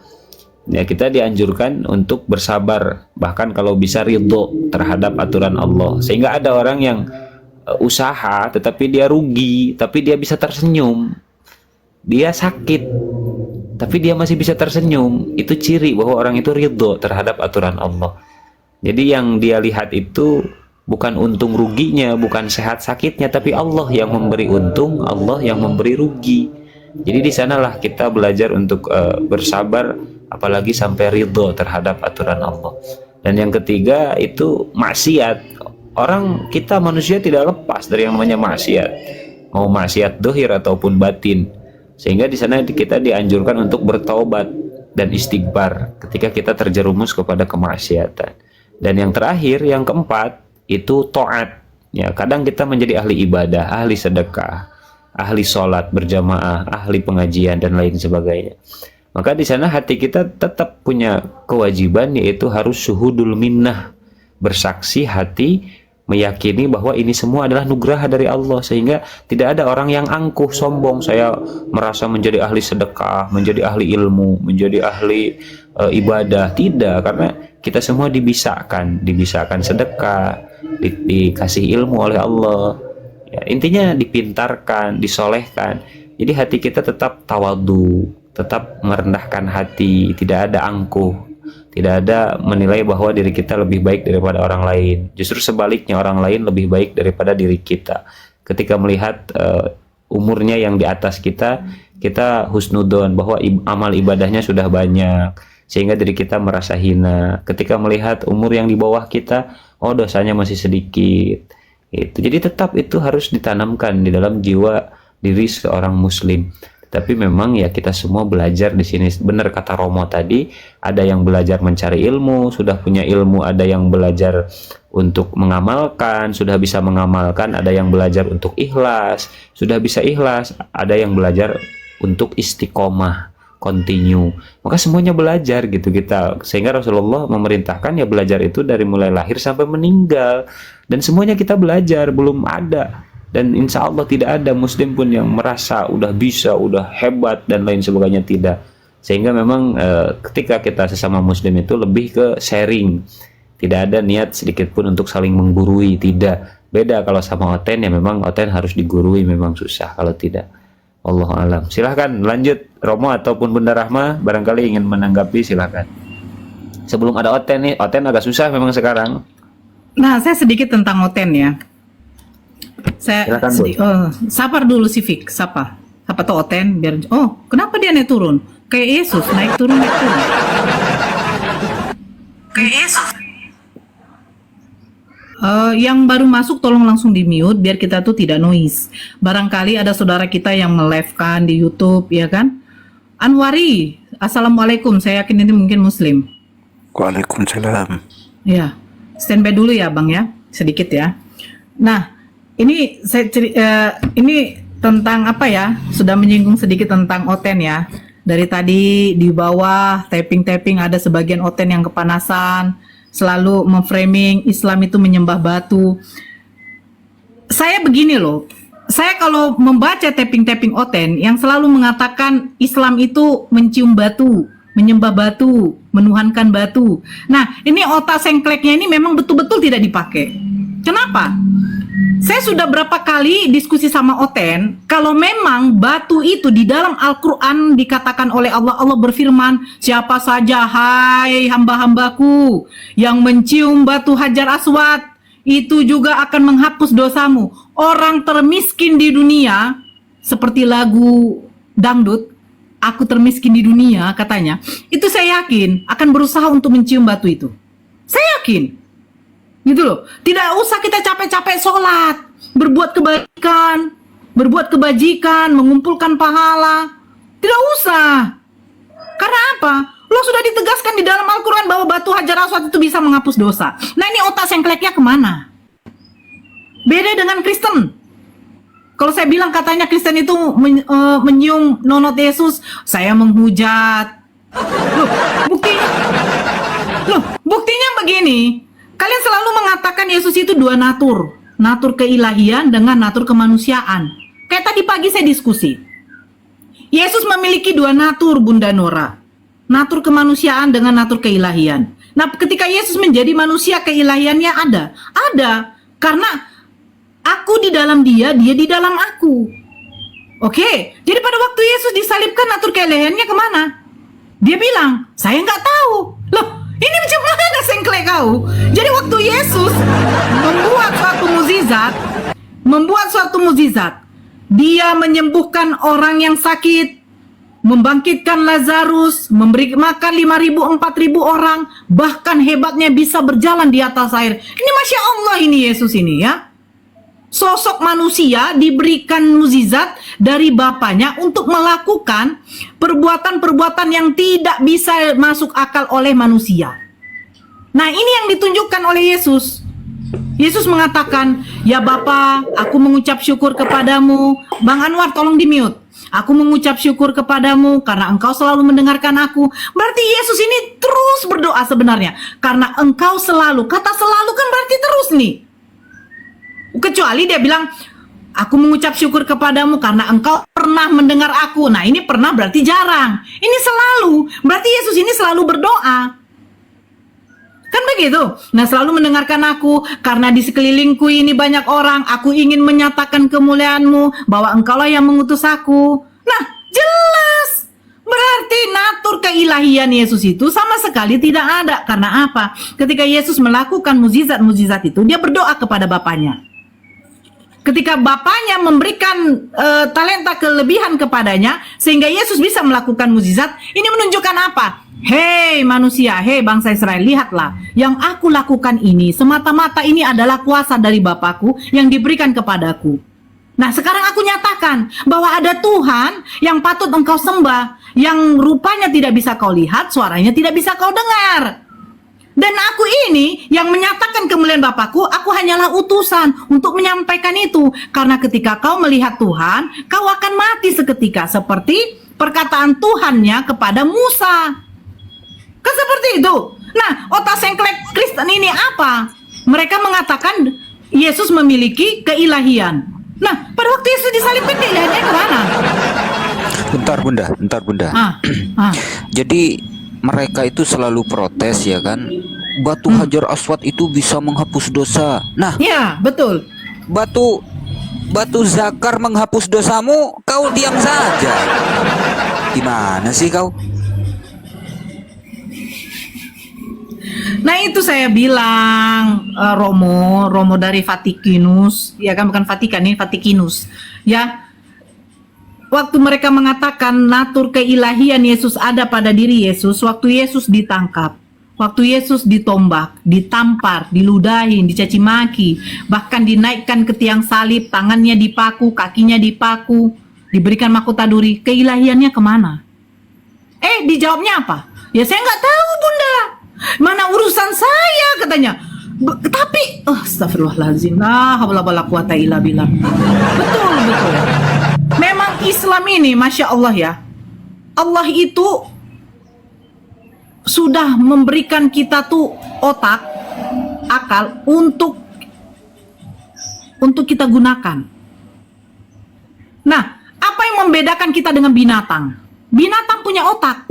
Ya, kita dianjurkan untuk bersabar, bahkan kalau bisa ridho terhadap aturan Allah. Sehingga ada orang yang usaha tetapi dia rugi, tapi dia bisa tersenyum. Dia sakit, tapi dia masih bisa tersenyum. Itu ciri bahwa orang itu ridho terhadap aturan Allah. Jadi yang dia lihat itu bukan untung ruginya, bukan sehat sakitnya, tapi Allah yang memberi untung, Allah yang memberi rugi. Jadi di sanalah kita belajar untuk bersabar, apalagi sampai ridho terhadap aturan Allah. Dan yang ketiga itu maksiat. Orang kita manusia tidak lepas dari yang namanya maksiat, mau maksiat dohir ataupun batin. Sehingga di sana kita dianjurkan untuk bertaubat dan istighfar ketika kita terjerumus kepada kemaksiatan. Dan yang terakhir, yang keempat, itu taat. Ya, kadang kita menjadi ahli ibadah, ahli sedekah, ahli sholat berjamaah, ahli pengajian dan lain sebagainya. Maka di sana hati kita tetap punya kewajiban, yaitu harus syuhudul minnah, bersaksi hati, meyakini bahwa ini semua adalah nugraha dari Allah, sehingga tidak ada orang yang angkuh sombong, saya merasa menjadi ahli sedekah, menjadi ahli ilmu, menjadi ahli ibadah. Tidak, karena kita semua dibisakan sedekah, dikasih ilmu oleh Allah. Ya, intinya dipintarkan, disolehkan. Jadi hati kita tetap tawadu, tetap merendahkan hati, tidak ada angkuh. Tidak ada menilai bahwa diri kita lebih baik daripada orang lain. Justru sebaliknya, orang lain lebih baik daripada diri kita. Ketika melihat umurnya yang di atas kita husnudon, bahwa amal ibadahnya sudah banyak, sehingga diri kita merasa hina. Ketika melihat umur yang di bawah kita, oh dosanya masih sedikit. Jadi tetap itu harus ditanamkan di dalam jiwa diri seorang muslim. Tapi memang ya kita semua belajar di sini. Benar kata Romo tadi, ada yang belajar mencari ilmu, sudah punya ilmu, ada yang belajar untuk mengamalkan, sudah bisa mengamalkan, ada yang belajar untuk ikhlas, sudah bisa ikhlas, ada yang belajar untuk istiqomah, continue. Maka semuanya belajar gitu kita. Sehingga Rasulullah memerintahkan ya belajar itu dari mulai lahir sampai meninggal. Dan semuanya kita belajar, belum ada. Dan insya Allah tidak ada muslim pun yang merasa udah bisa, udah hebat dan lain sebagainya, tidak. Sehingga memang ketika kita sesama muslim itu lebih ke sharing, tidak ada niat sedikit pun untuk saling menggurui, tidak. Beda kalau sama Oten, ya memang Oten harus digurui, memang susah kalau tidak. Wallahu alam. Silahkan lanjut Romo ataupun Bunda Rahma, barangkali ingin menanggapi, silahkan. Sebelum ada Oten nih, Oten agak susah memang sekarang. Nah, saya sedikit tentang Oten ya. Saya sabar dulu sih Fik, sapa tuh Oten biar. Oh, kenapa dia naik turun? Kayak Yesus naik turun. Kayak Yesus. Yang baru masuk tolong langsung di mute biar kita tuh tidak noise. Barangkali ada saudara kita yang melive-kan di YouTube, ya kan? Anwari, assalamualaikum. Saya yakin ini mungkin Muslim. Waalaikumsalam. Ya, standby dulu ya Bang ya, sedikit ya. Nah, ini ini tentang apa ya? Sudah menyinggung sedikit tentang Oten ya. Dari tadi di bawah tapping ada sebagian Oten yang kepanasan, selalu memframing Islam itu menyembah batu. Saya begini loh. Saya kalau membaca tapping Oten yang selalu mengatakan Islam itu mencium batu, menyembah batu, menuhankan batu. Nah, ini otak sengkleknya ini memang betul-betul tidak dipakai. Kenapa? Saya sudah berapa kali diskusi sama Oten, kalau memang batu itu di dalam Al-Quran dikatakan oleh Allah, Allah berfirman, siapa saja hai hamba-hambaku yang mencium batu Hajar Aswad, itu juga akan menghapus dosamu. Orang termiskin di dunia, seperti lagu dangdut, aku termiskin di dunia katanya, itu saya yakin akan berusaha untuk mencium batu itu. Saya yakin. Gitu loh, tidak usah kita capek-capek sholat, berbuat kebajikan, mengumpulkan pahala, tidak usah. Karena apa? Lo sudah ditegaskan di dalam Al-Quran bahwa batu Hajar Aswad itu bisa menghapus dosa. Nah ini otak sengkleknya kemana? Beda dengan Kristen. Kalau saya bilang katanya Kristen itu menyium nonot Yesus, saya menghujat. Buktinya begini. Kalian selalu mengatakan Yesus itu dua natur. Natur keilahian dengan natur kemanusiaan. Kayak tadi pagi saya diskusi. Yesus memiliki dua natur, Bunda Nora. Natur kemanusiaan dengan natur keilahian. Nah, ketika Yesus menjadi manusia, keilahiannya ada. Ada. Karena aku di dalam dia, dia di dalam aku. Oke, jadi pada waktu Yesus disalibkan atur kelehennya kemana? Dia bilang, saya nggak tahu. Loh, ini macam mana sengklek kau? Jadi waktu Yesus membuat suatu mukjizat, dia menyembuhkan orang yang sakit, membangkitkan Lazarus, memberi makan 5.000, 4.000 orang, bahkan hebatnya bisa berjalan di atas air. Ini Masya Allah ini Yesus ini ya. Sosok manusia diberikan mukjizat dari Bapaknya untuk melakukan perbuatan-perbuatan yang tidak bisa masuk akal oleh manusia. Nah, ini yang ditunjukkan oleh Yesus. Yesus mengatakan, ya Bapa, aku mengucap syukur kepadamu. Bang Anwar tolong di-mute. Aku mengucap syukur kepadamu karena engkau selalu mendengarkan aku. Berarti Yesus ini terus berdoa sebenarnya. Karena engkau selalu, kata selalu kan berarti terus nih. Kecuali dia bilang, aku mengucap syukur kepadamu karena engkau pernah mendengar aku. Nah, ini pernah berarti jarang. Ini selalu, berarti Yesus ini selalu berdoa. Kan begitu? Nah, selalu mendengarkan aku karena di sekelilingku ini banyak orang. Aku ingin menyatakan kemuliaanmu bahwa engkaulah yang mengutus aku. Nah, jelas. Berarti natur keilahian Yesus itu sama sekali tidak ada. Karena apa? Ketika Yesus melakukan mukjizat-mukjizat itu, dia berdoa kepada Bapaknya. Ketika Bapaknya memberikan talenta kelebihan kepadanya sehingga Yesus bisa melakukan mukjizat, ini menunjukkan apa? Hei manusia, hei bangsa Israel, lihatlah, yang aku lakukan ini semata-mata ini adalah kuasa dari Bapakku yang diberikan kepadaku. Nah, sekarang aku nyatakan bahwa ada Tuhan yang patut engkau sembah, yang rupanya tidak bisa kau lihat, suaranya tidak bisa kau dengar. Dan aku ini yang menyatakan kemuliaan Bapakku, aku hanyalah utusan untuk menyampaikan itu. Karena ketika kau melihat Tuhan, kau akan mati seketika. Seperti perkataan Tuhannya kepada Musa. Kan seperti itu. Nah, otak sengklek Kristen ini apa? Mereka mengatakan Yesus memiliki keilahian. Nah, pada waktu Yesus disalibkan, keilahiannya kemana? Bentar bunda. Jadi mereka itu selalu protes ya kan, batu Hajar Aswad itu bisa menghapus dosa. Nah, ya betul. Batu Zakar menghapus dosamu, kau diam saja. Gimana sih kau? Nah, itu saya bilang Romo dari Vatikanus, ya kan, bukan Vatikan ini Vatikanus. Ya. Waktu mereka mengatakan natur keilahian Yesus ada pada diri Yesus, waktu Yesus ditangkap, waktu Yesus ditombak, ditampar, diludahin, dicaci maki, bahkan dinaikkan ke tiang salib, tangannya dipaku, kakinya dipaku, diberikan mahkota duri, keilahiannya kemana? Dijawabnya apa? Ya saya nggak tahu Bunda, mana urusan saya katanya. Tapi, astagfirullahaladzim, haula wala quwata illa billah. Betul. Memang Islam ini, Masya Allah ya, Allah itu sudah memberikan kita tuh otak, akal untuk kita gunakan. Nah, apa yang membedakan kita dengan binatang? Binatang punya otak,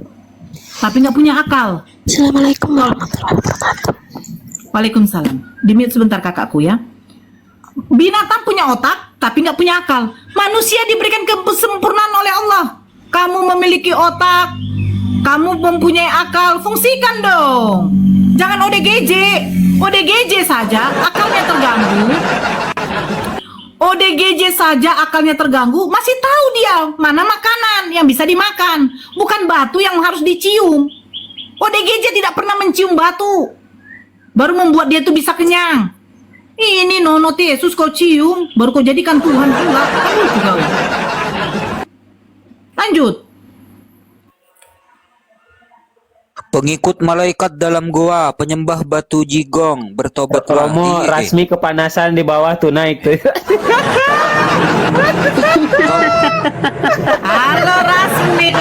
tapi nggak punya akal. Assalamualaikum warahmatullahi wabarakatuh. Waalaikumsalam. Di-mute sebentar kakakku ya. Binatang punya otak, tapi nggak punya akal. Manusia diberikan kesempurnaan oleh Allah. Kamu memiliki otak, kamu mempunyai akal, fungsikan dong. Jangan ODGJ saja akalnya terganggu. ODGJ saja akalnya terganggu, masih tahu dia mana makanan yang bisa dimakan, bukan batu yang harus dicium. ODGJ tidak pernah mencium batu, baru membuat dia tuh bisa kenyang. Ini nono Yesus kau cium, baru kau jadikan Tuhan pula. Lanjut. Pengikut malaikat dalam goa, penyembah batu jigong, bertobatlah. Romo Rasmi kepanasan di bawah tuh naik tuh. Halo Rasmi,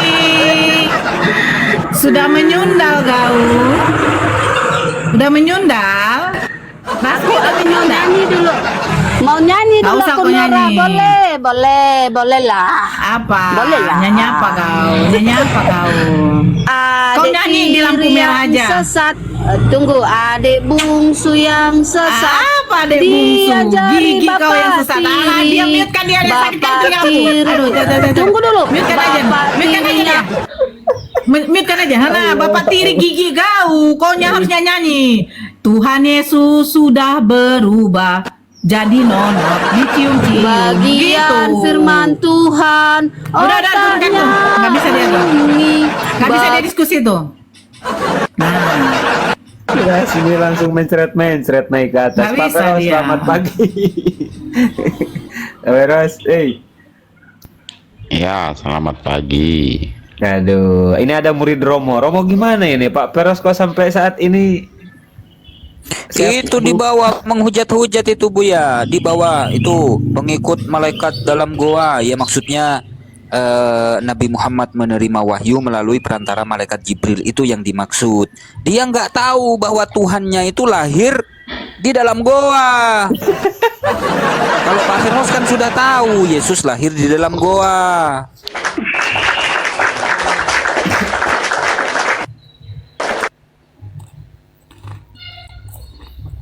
sudah menyundal kau? Udah menyundal? Rasmi udah menyundal? Nyanyi dulu. Mau nyanyi Nggak dulu usah aku kau Nora, nyanyi. boleh lah. Apa? Boleh lah. Nyanyi apa kau? Nyanyi apa kau? Kau nyanyi di lampu merah aja. Sesat. Tunggu, adik bungsu yang sesat. Apa adik bungsu? Diajari Gigi kau yang bapak sesat. tiri. Dia mute kan dia ada sakit Bapak jantung aku. tiri. Aduh, Tunggu dulu. Mute kan aja. Bapak Mute kan aja tirinya. dia. Mute kan aja. Nah, bapak tiri gigi kau. Kau harusnya nyanyi. Tuhan Yesus sudah berubah jadi nonok dicium-cium Bagian gitu. firman Tuhan. Udah turunkan tuh. Nggak bisa dia tuh. Nggak bisa dia diskusi tuh. Ya, sini langsung mencret naik ke atas. Nggak Pak bisa Feros, dia. selamat pagi. Pak Feros, Ya, selamat pagi. Aduh, ini ada murid Romo. Romo gimana ini Pak Feros kok sampai saat ini? Itu dibawa menghujat-hujat itu Buya, dibawa itu pengikut malaikat dalam goa. Ya maksudnya Nabi Muhammad menerima wahyu melalui perantara malaikat Jibril, itu yang dimaksud. Dia nggak tahu bahwa Tuhannya itu lahir di dalam goa. Kalau Pak Firnos kan sudah tahu Yesus lahir di dalam goa.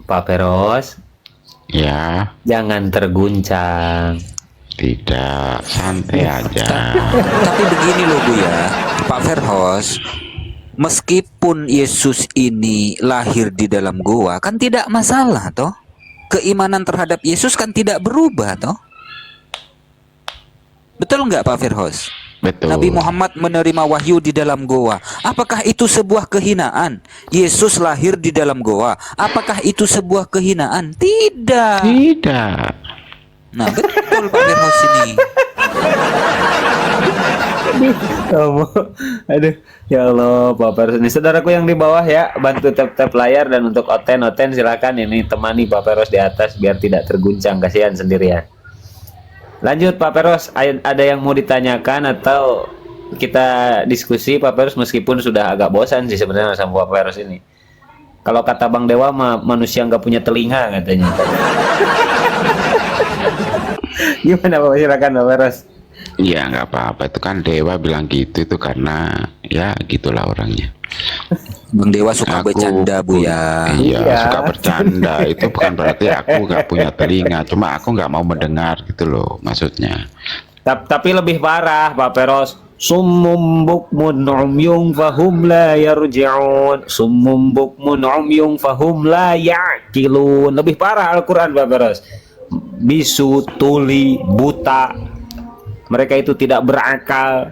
Pak Feros, Ya, jangan terguncang. tidak, santai aja. Tapi begini loh Buya, Pak Firhos, meskipun Yesus ini lahir di dalam goa kan tidak masalah toh. Keimanan terhadap Yesus kan tidak berubah toh. Betul nggak Pak Firhos? Betul. Nabi Muhammad menerima wahyu di dalam goa. Apakah itu sebuah kehinaan? Yesus lahir di dalam goa. Apakah itu sebuah kehinaan? Tidak. Tidak. Nah betul Pak Firhos ini. Aduh, ya Allah, Pak Feros ini. Saudaraku yang di bawah ya, bantu tap-tap layar, dan untuk oten silakan ini temani Pak Feros di atas biar tidak terguncang, kasihan sendirian. Lanjut Pak Feros, ada yang mau ditanyakan atau kita diskusi Pak Feros, meskipun sudah agak bosan sih sebenarnya sama Pak Feros ini. Kalau kata Bang Dewa manusia nggak punya telinga katanya. Gimana Pak, silakan Pak Feros. Ya, nggak apa-apa. Itu kan Dewa bilang gitu itu karena ya gitulah orangnya. Bang Dewa suka bercanda Buya. Iya, suka bercanda. Itu bukan berarti aku nggak punya telinga. Cuma aku nggak mau mendengar gitu loh maksudnya. Tapi lebih parah Pak Feros. Summum bukmun umyun fahum la yarji'un. Summum bukmun umyun fahum la ya'qilun. Lebih parah Al-Quran Pak Feros. Bisu, tuli, buta, mereka itu tidak berakal.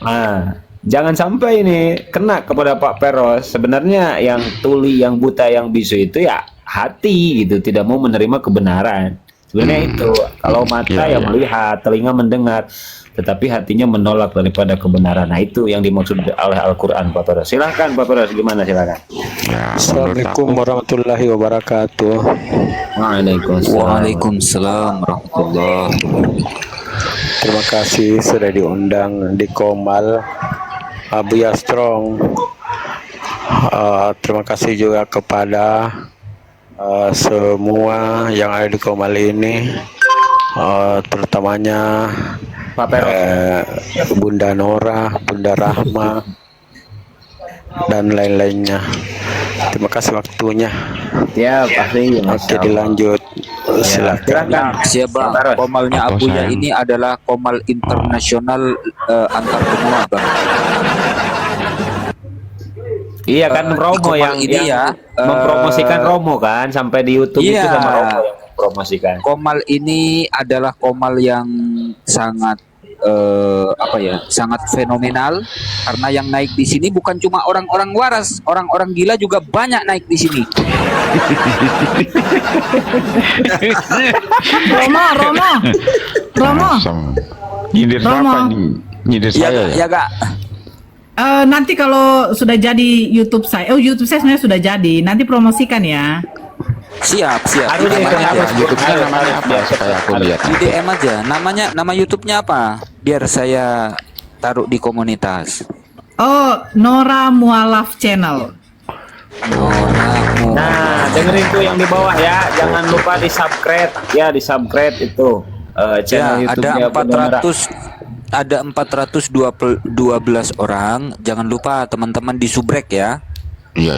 Nah, jangan sampai ini kena kepada Pak Feros. Sebenarnya yang tuli, yang buta, yang bisu itu ya hati gitu, tidak mau menerima kebenaran. Sebenarnya itu, kalau mata ya melihat, telinga mendengar, tetapi hatinya menolak daripada kebenaran. Nah itu yang dimaksud oleh Al-Quran Pak Feros. Silahkan Pak Feros, gimana silakan. Ya, Assalamualaikum warahmatullahi wabarakatuh. Waalaikumsalam warahmatullahi wabarakatuh. Terima kasih sudah diundang di Komal Buya Strong. Terima kasih juga kepada semua yang ada di Komal ini, terutamanya Bunda Nora, Bunda Rahma, dan lain-lainnya. Terima kasih waktunya. Ya pasti. Oke, dilanjut. Silakan. Siapa komalnya Abuya ini adalah komal internasional antar benua Bang. Iya kan Romo yang ini yang mempromosikan Romo kan sampai di YouTube itu sama Romo yang mempromosikan. Komal ini adalah komal yang sangat sangat fenomenal, karena yang naik di sini bukan cuma orang-orang waras, orang-orang gila juga banyak naik di sini. Romo. Nyindir siapa nih? Nyindir saya ya? Ya Kak. Nanti kalau sudah jadi YouTube saya, YouTube saya sebenarnya sudah jadi. Nanti promosikan ya. Siap. YouTube-nya namanya apa supaya aku lihat? Di DM aja. Nama YouTube-nya apa? Biar saya taruh di komunitas. Oh, Nora Mualaf Channel. Nah, dengerin tuh yang di bawah ya. Jangan lupa di subscribe ya, di subscribe itu channel Ya, YouTube-nya Bunda Nora. ada 412 orang. Jangan lupa teman-teman di subrek ya. Iya.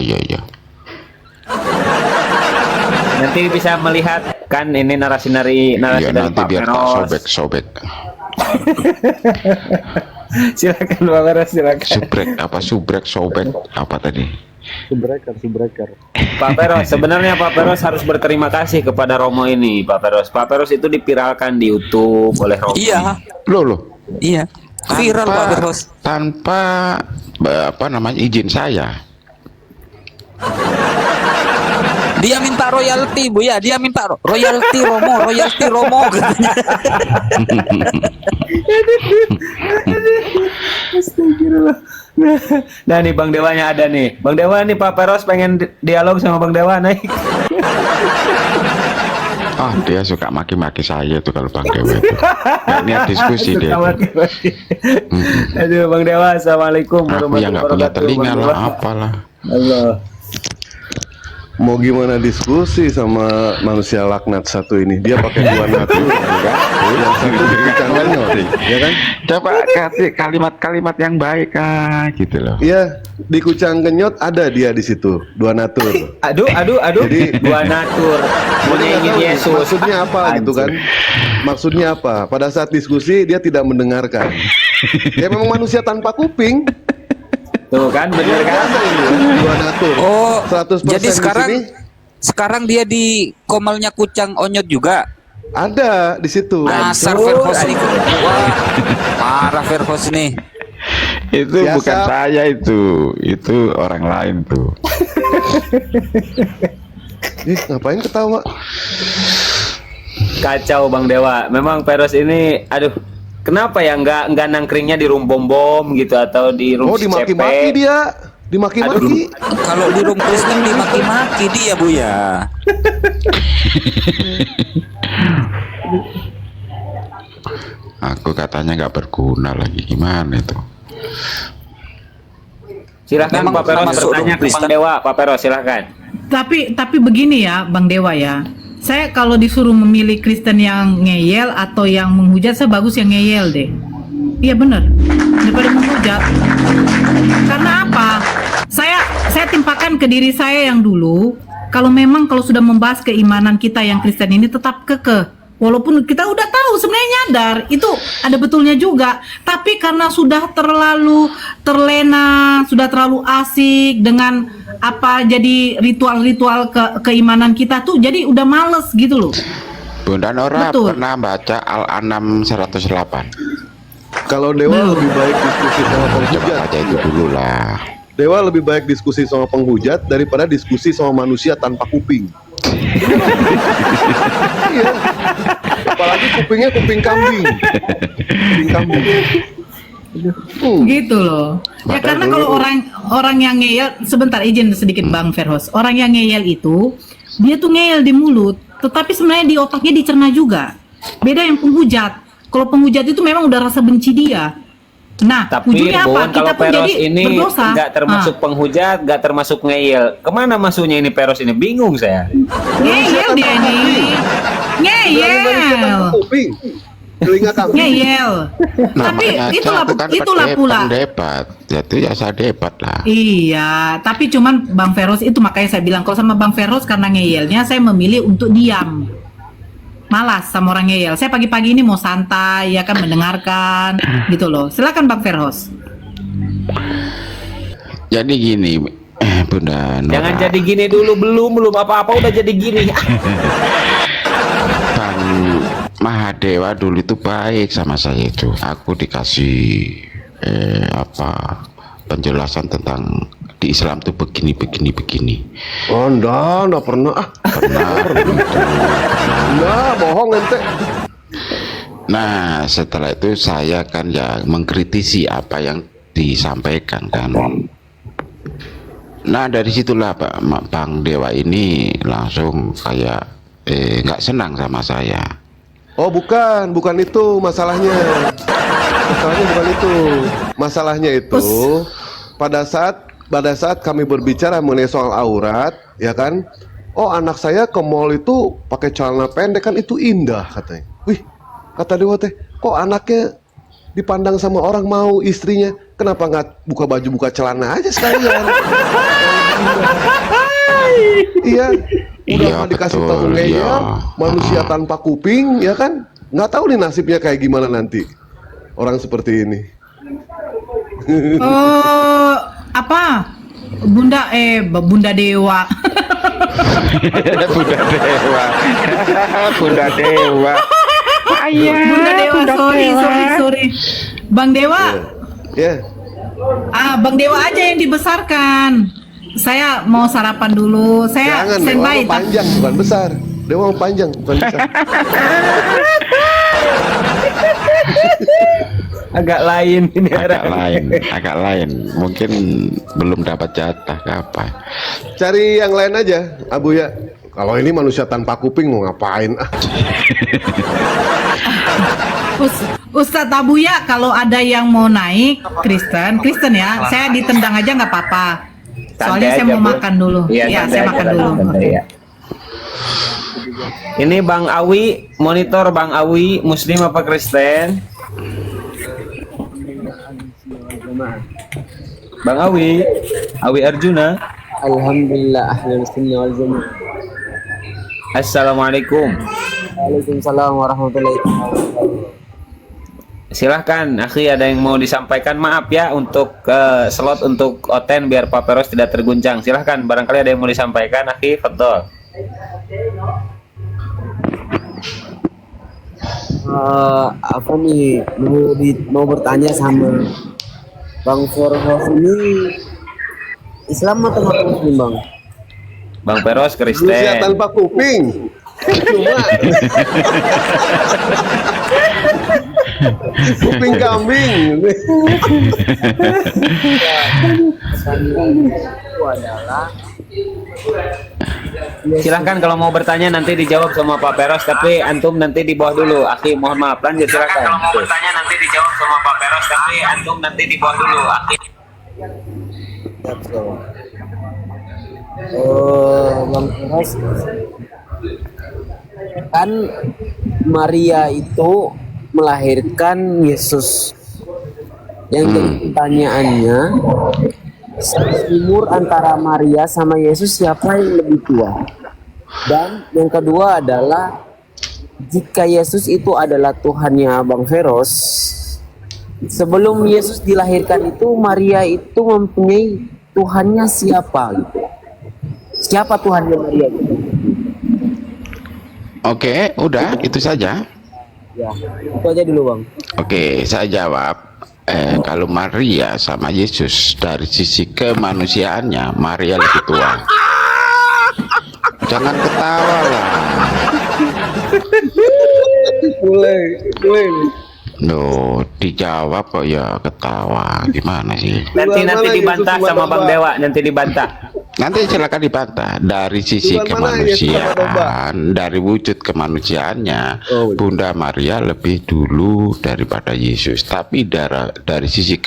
Nanti bisa melihat kan ini narasi dari Iya, nanti Pak biar tak Feros. sobek. Silakan Pak Feros, silakan. Subrek, sobek, apa tadi? Subreker. Pak Feros, sebenarnya Pak Feros harus berterima kasih kepada Romo ini, Pak Feros. Pak Feros itu dipiralkan di YouTube oleh Romo. Iya. Loh. Iya. Viral Pak Feros. Tanpa izin saya. Dia minta royalti, Bu ya. Dia minta royalti Romo katanya. Astagfirullah. Nah nih Bang Dewanya ada nih. Bang Dewa nih, Pak Feros pengen dialog sama Bang Dewa, naik. Dia suka maki-maki saya tuh kalau Bang Dewa itu. Niat diskusi dia. Aduh Bang Dewa, assalamualaikum. Aku yang nggak punya telinga lah, apalah. Allah. Mau gimana diskusi sama manusia laknat satu ini? Dia pakai dua natur, kan? Yang satu dikucangkannya, ya kan? Coba kasih kalimat-kalimat yang baik gitu loh. Iya, dikucang kenyot ada dia di situ, dua natur. Aduh. Jadi dua natur. Menyaingi Yesus. Maksudnya apa gitu kan? Maksudnya apa? Pada saat diskusi dia tidak mendengarkan. Ya memang manusia tanpa kuping. Tuh kan, bener kan? Dua natur. Oh, 100% jadi di sini. sekarang dia di komelnya Kucang Onyot juga. Ada di situ. Dasar Verhos ini. Wah, parah Verhos nih. Itu Biasa. bukan saya itu orang lain tuh. Ngapain ketawa? Kacau Bang Dewa. Memang Feros ini, aduh, kenapa ya nggak nangkringnya di room bom gitu atau di room Dimaki-maki dia. Dimaki-maki. Kalau di room Kristen dimaki-maki dia, Bu ya. Aku katanya nggak berguna lagi, gimana itu? Silahkan Pak Feros bertanya ke Bang Dewa. Pak Feros silahkan. Tapi begini ya Bang Dewa ya. Saya kalau disuruh memilih Kristen yang ngeyel atau yang menghujat, saya bagus yang ngeyel deh. Iya bener, daripada menghujat. Karena apa? Saya timpakan ke diri saya yang dulu. Kalau sudah membahas keimanan kita yang Kristen ini tetap kekeh. Walaupun kita udah tahu sebenarnya nyadar itu ada betulnya juga, tapi karena sudah terlalu terlena, sudah terlalu asik dengan jadi ritual-ritual keimanan kita tuh, jadi udah males gitu loh. Bunda Nora pernah baca Al-An'am 108? Kalau Dewa lebih baik diskusi sama penghujat. Coba baca itu dulu lah. Dewa lebih baik diskusi sama penghujat daripada diskusi sama manusia tanpa kuping. Iya. Apalagi kupingnya kuping kambing. Kuping kambing. Gitu loh. Ya karena kalau orang yang ngeyel, sebentar izin sedikit Bang Verhos. Orang yang ngeyel itu dia tuh ngeyel di mulut, tetapi sebenarnya di otaknya dicerna juga. Beda yang penghujat. Kalau penghujat itu memang udah rasa benci dia. Nah, tapi ujungnya apa? kalau Kita pun Peros jadi ini berdosa. nggak termasuk penghujat, nggak termasuk ngeyel. Kemana masuknya ini Peros ini? Bingung saya. Ngeyel dia ini. Ngeyel. Kuping. Telinga kambing. Ngeyel. Tapi itulah pula. Debat. Jadi ya saya debat lah. Iya, tapi cuman Bang Feros itu makanya saya bilang kalau sama Bang Feros karena ngeyelnya saya memilih untuk diam. Malas sama orang ngeyel. Saya pagi-pagi ini mau santai ya kan, mendengarkan gitu loh. Silakan Bang Feros. Jadi gini, Bunda Nora. Jangan jadi gini dulu, belum apa-apa udah jadi gini. Bang Mahadewa dulu itu baik sama saya itu. Aku dikasih penjelasan tentang di Islam tuh begini. Oh, enggak pernah. Enggak, bohong ente. Nah, setelah itu saya kan ya mengkritisi apa yang disampaikan kan. Nah, dari situlah Bang Dewa ini langsung kayak nggak senang sama saya. Oh, bukan itu masalahnya. Masalahnya bukan itu. Masalahnya itu pada saat pada saat kami berbicara mengenai soal aurat, ya kan? Oh, anak saya ke mall itu pakai celana pendek, kan itu indah katanya. Wih, kata Dewa teh, kok anaknya dipandang sama orang mau istrinya, kenapa nggak buka baju, buka celana aja sekalian? Iya, udah Iya, mah dikasih betul, tahu ngeyel, iya. manusia tanpa kuping, ya kan? Nggak tahu nih nasibnya kayak gimana nanti orang seperti ini. Apa? Bunda Dewa. Bunda Dewa. Bunda Dewa. Bunda Dewa, sorry. Bang Dewa. Ya. Bang Dewa aja yang dibesarkan. Saya mau sarapan dulu. Saya Jangan, Dewa standby. mah panjang bukan besar. Dewa mah panjang bukan besar. Agak lain ini. Agak lain. Mungkin belum dapat jatah apa. Cari yang lain aja, Abu ya. Kalau ini manusia tanpa kuping mau ngapain? Ustadz Abuya, kalau ada yang mau naik Kristen ya, saya ditendang aja nggak apa-apa. Soalnya saya mau makan dulu. Iya, saya makan dulu. Ya. Ini Bang Awi, monitor Bang Awi, Muslim apa Kristen? Bang Awi Arjuna. Alhamdulillah ahlul sunnah wal jamaah. Assalamualaikum. Waalaikumsalam warahmatullahi wabarakatuh. Silahkan, akhi, ada yang mau disampaikan? Maaf ya untuk slot untuk Oten biar Pak Peros tidak terguncang. Silahkan, barangkali ada yang mau disampaikan, akhi, fadhol. Apa nih, mau bertanya sama Bang Feros ini Islam atau Muslim, Bang? Bang Peros Kristen. Manusia tanpa kuping. Cuma kuping kambing. Itu adalah Silahkan kalau mau bertanya nanti dijawab sama Pak Peros, tapi antum nanti di bawah dulu. Akhi, mohon maaf, lanjut silakan. Kalau mau bertanya nanti dijawab sama Pak Peros, tapi antum nanti di bawah dulu. Akhi. Bang Feros, kan Maria itu melahirkan Yesus. Yang jadi pertanyaannya, umur antara Maria sama Yesus siapa yang lebih tua? Dan yang kedua adalah, jika Yesus itu adalah Tuhannya Bang Feros, sebelum Yesus dilahirkan itu Maria itu mempunyai Tuhannya siapa gitu? Siapa Tuhannya Maria gitu? Oke, udah itu saja. Ya, itu aja dulu, Bang. Oke, saya jawab. Kalau Maria sama Yesus dari sisi kemanusiaannya, Maria lebih tua. Jangan ketawa lah. Boleh. Loh, dijawab kok ya ketawa. Gimana sih? Nanti dibantah sama Bang Dewa, nanti dibantah. Nanti silakan dibantah dari sisi kemanusiaan, dari wujud kemanusiaannya, Bunda Maria lebih dulu daripada Yesus. Tapi dari sisi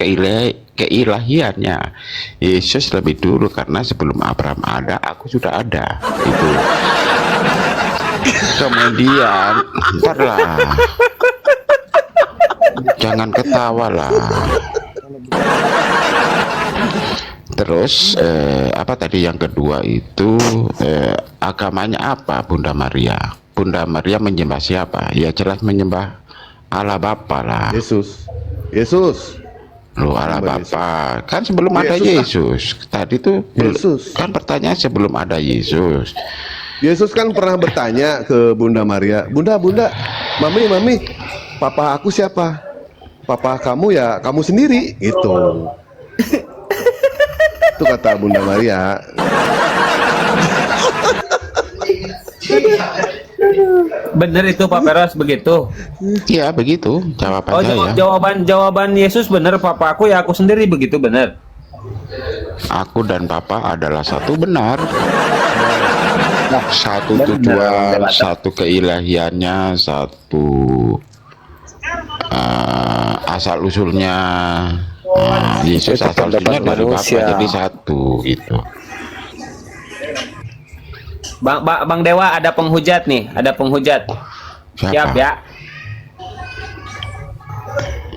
keilahiannya, Yesus lebih dulu karena sebelum Abraham ada, aku sudah ada. Itu. Kemudian, ntar lah, jangan ketawa lah. Terus apa tadi yang kedua itu agamanya apa Bunda Maria? Bunda Maria menyembah siapa? Ya jelas menyembah Allah Bapa lah. Yesus. Loh, Allah Bapa. Kan sebelum ada Yesus. Tadi tuh kan pertanyaan sebelum ada Yesus. Yesus kan pernah bertanya ke Bunda Maria, Bunda, Mami, papa aku siapa? Papa kamu ya kamu sendiri, gitu. Itu kata Bunda Maria. Bener itu Pak Peros begitu? Iya begitu jawabannya. Jawaban Yesus bener, papa aku ya aku sendiri, begitu bener. Aku dan papa adalah satu, benar. Satu tujuan, satu keilahiannya, satu asal usulnya. Yesus asal usulnya dari manusia. Bapa jadi satu gitu. Bang Dewa, ada penghujat nih, ada penghujat. Siap ya.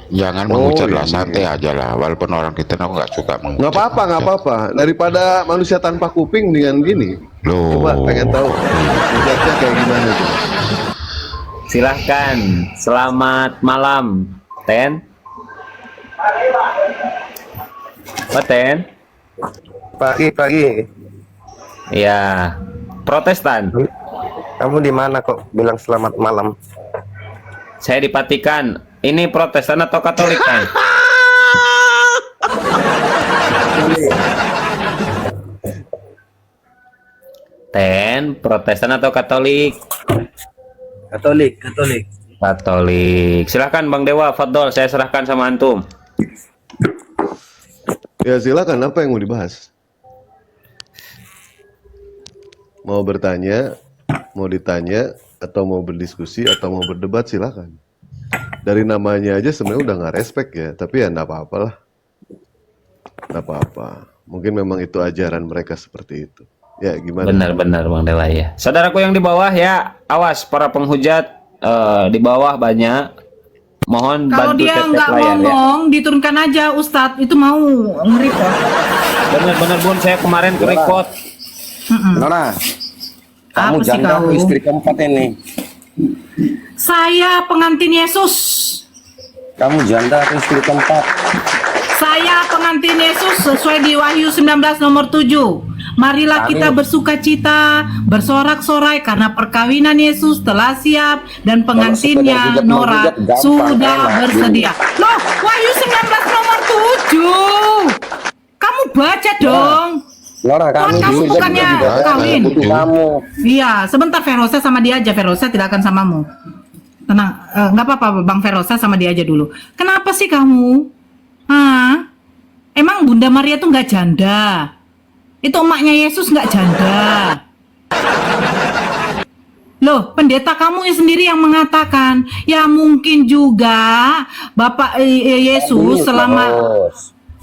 Jangan menghujat lah, santai aja lah. Walaupun orang kita aku nggak suka menghujat. Nggak apa-apa, nggak apa-apa. Daripada manusia tanpa kuping dengan gini. Loh. Coba pengen tahu hujatnya kayak gimana tuh. Silahkan. Selamat malam, Ten. Pak Ten. Pagi. Ya. Protestan. Kamu di mana kok bilang selamat malam? Saya di Vatikan. Ini Protestan atau Katolik kan? Ten, Protestan atau Katolik? Katolik. Katolik. Silahkan Bang Dewa, Fadol, saya serahkan sama antum. Ya silakan, apa yang mau dibahas? Mau bertanya, mau ditanya, atau mau berdiskusi, atau mau berdebat, silakan. Dari namanya aja sebenarnya udah nggak respect ya, tapi ya nggak apa-apa lah. Nggak apa-apa. Mungkin memang itu ajaran mereka seperti itu. Ya gimana? Benar Bang Dewa ya. Saudaraku yang di bawah ya, awas para penghujat di bawah banyak. Mohon Kalau bantu dia tap-tap nggak layar ya. ngomong, diturunkan aja Ustadz. Itu mau nge-report. Benar Bun, saya kemarin ke report. Nona, kamu Apa sih janda kau? istri keempat ini. Saya pengantin Yesus. Kamu janda atau istri keempat? Saya pengantin Yesus sesuai di Wahyu 19 nomor 7. Marilah Kami- kita bersuka cita, bersorak-sorai karena perkawinan Yesus telah siap dan pengantinnya sepeda Nora hujat gampang, sudah enak. bersedia. Loh, Wahyu 19 nomor 7. Kamu baca dong. Nora, Kan kami kamu juga bukannya tidak kawin. butuh kamu. Iya, sebentar Ferosa sama dia aja. Ferosa tidak akan samamu. Tenang, nggak apa-apa Bang Ferosa sama dia aja dulu. Kenapa sih kamu? Hah? Emang Bunda Maria tuh nggak janda? Itu emaknya Yesus nggak janda? Loh, pendeta kamu sendiri yang mengatakan, ya mungkin juga Bapak Yesus selama...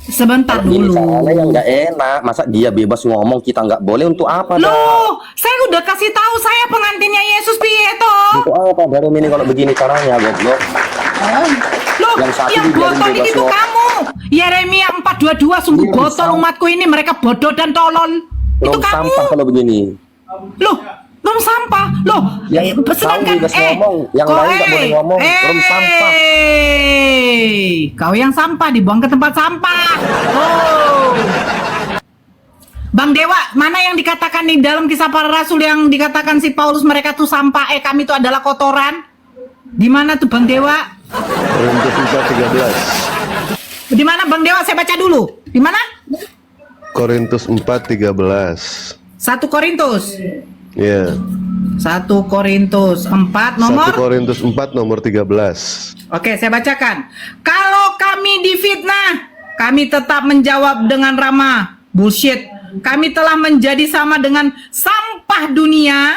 Sebentar Ini dulu. soalnya yang nggak enak, masa dia bebas ngomong kita nggak boleh untuk apa? dah? Loh, saya udah kasih tahu saya pengantinnya Yesus piye toh? Untuk apa baru ini kalau begini caranya, goblok? Loh, Yang satu yang dibiarin botol bebas itu ngomong. kamu. Yeremia 4:22 sungguh Ini botol sampah. umatku ini, mereka bodoh dan tolol. Itu Belum kamu. sampah kalau begini. Loh, belum sampah. Loh, Yang sedangkan tahu bebas ngomong, yang lain nggak boleh ngomong, belum sampah. Kau yang sampah dibuang ke tempat sampah. Oh. Bang Dewa, mana yang dikatakan di dalam Kisah Para Rasul yang dikatakan si Paulus mereka tuh sampah, kami itu adalah kotoran? Di mana tuh Bang Dewa? Korintus 4:13. Di mana Bang Dewa? Saya baca dulu. Di mana? Korintus 4:13. 1 Korintus. Ya. 1 Korintus 4 nomor 1 Korintus 4 nomor 13. Oke, saya bacakan. Kalau kami difitnah, kami tetap menjawab dengan ramah. Bullshit. Kami telah menjadi sama dengan sampah dunia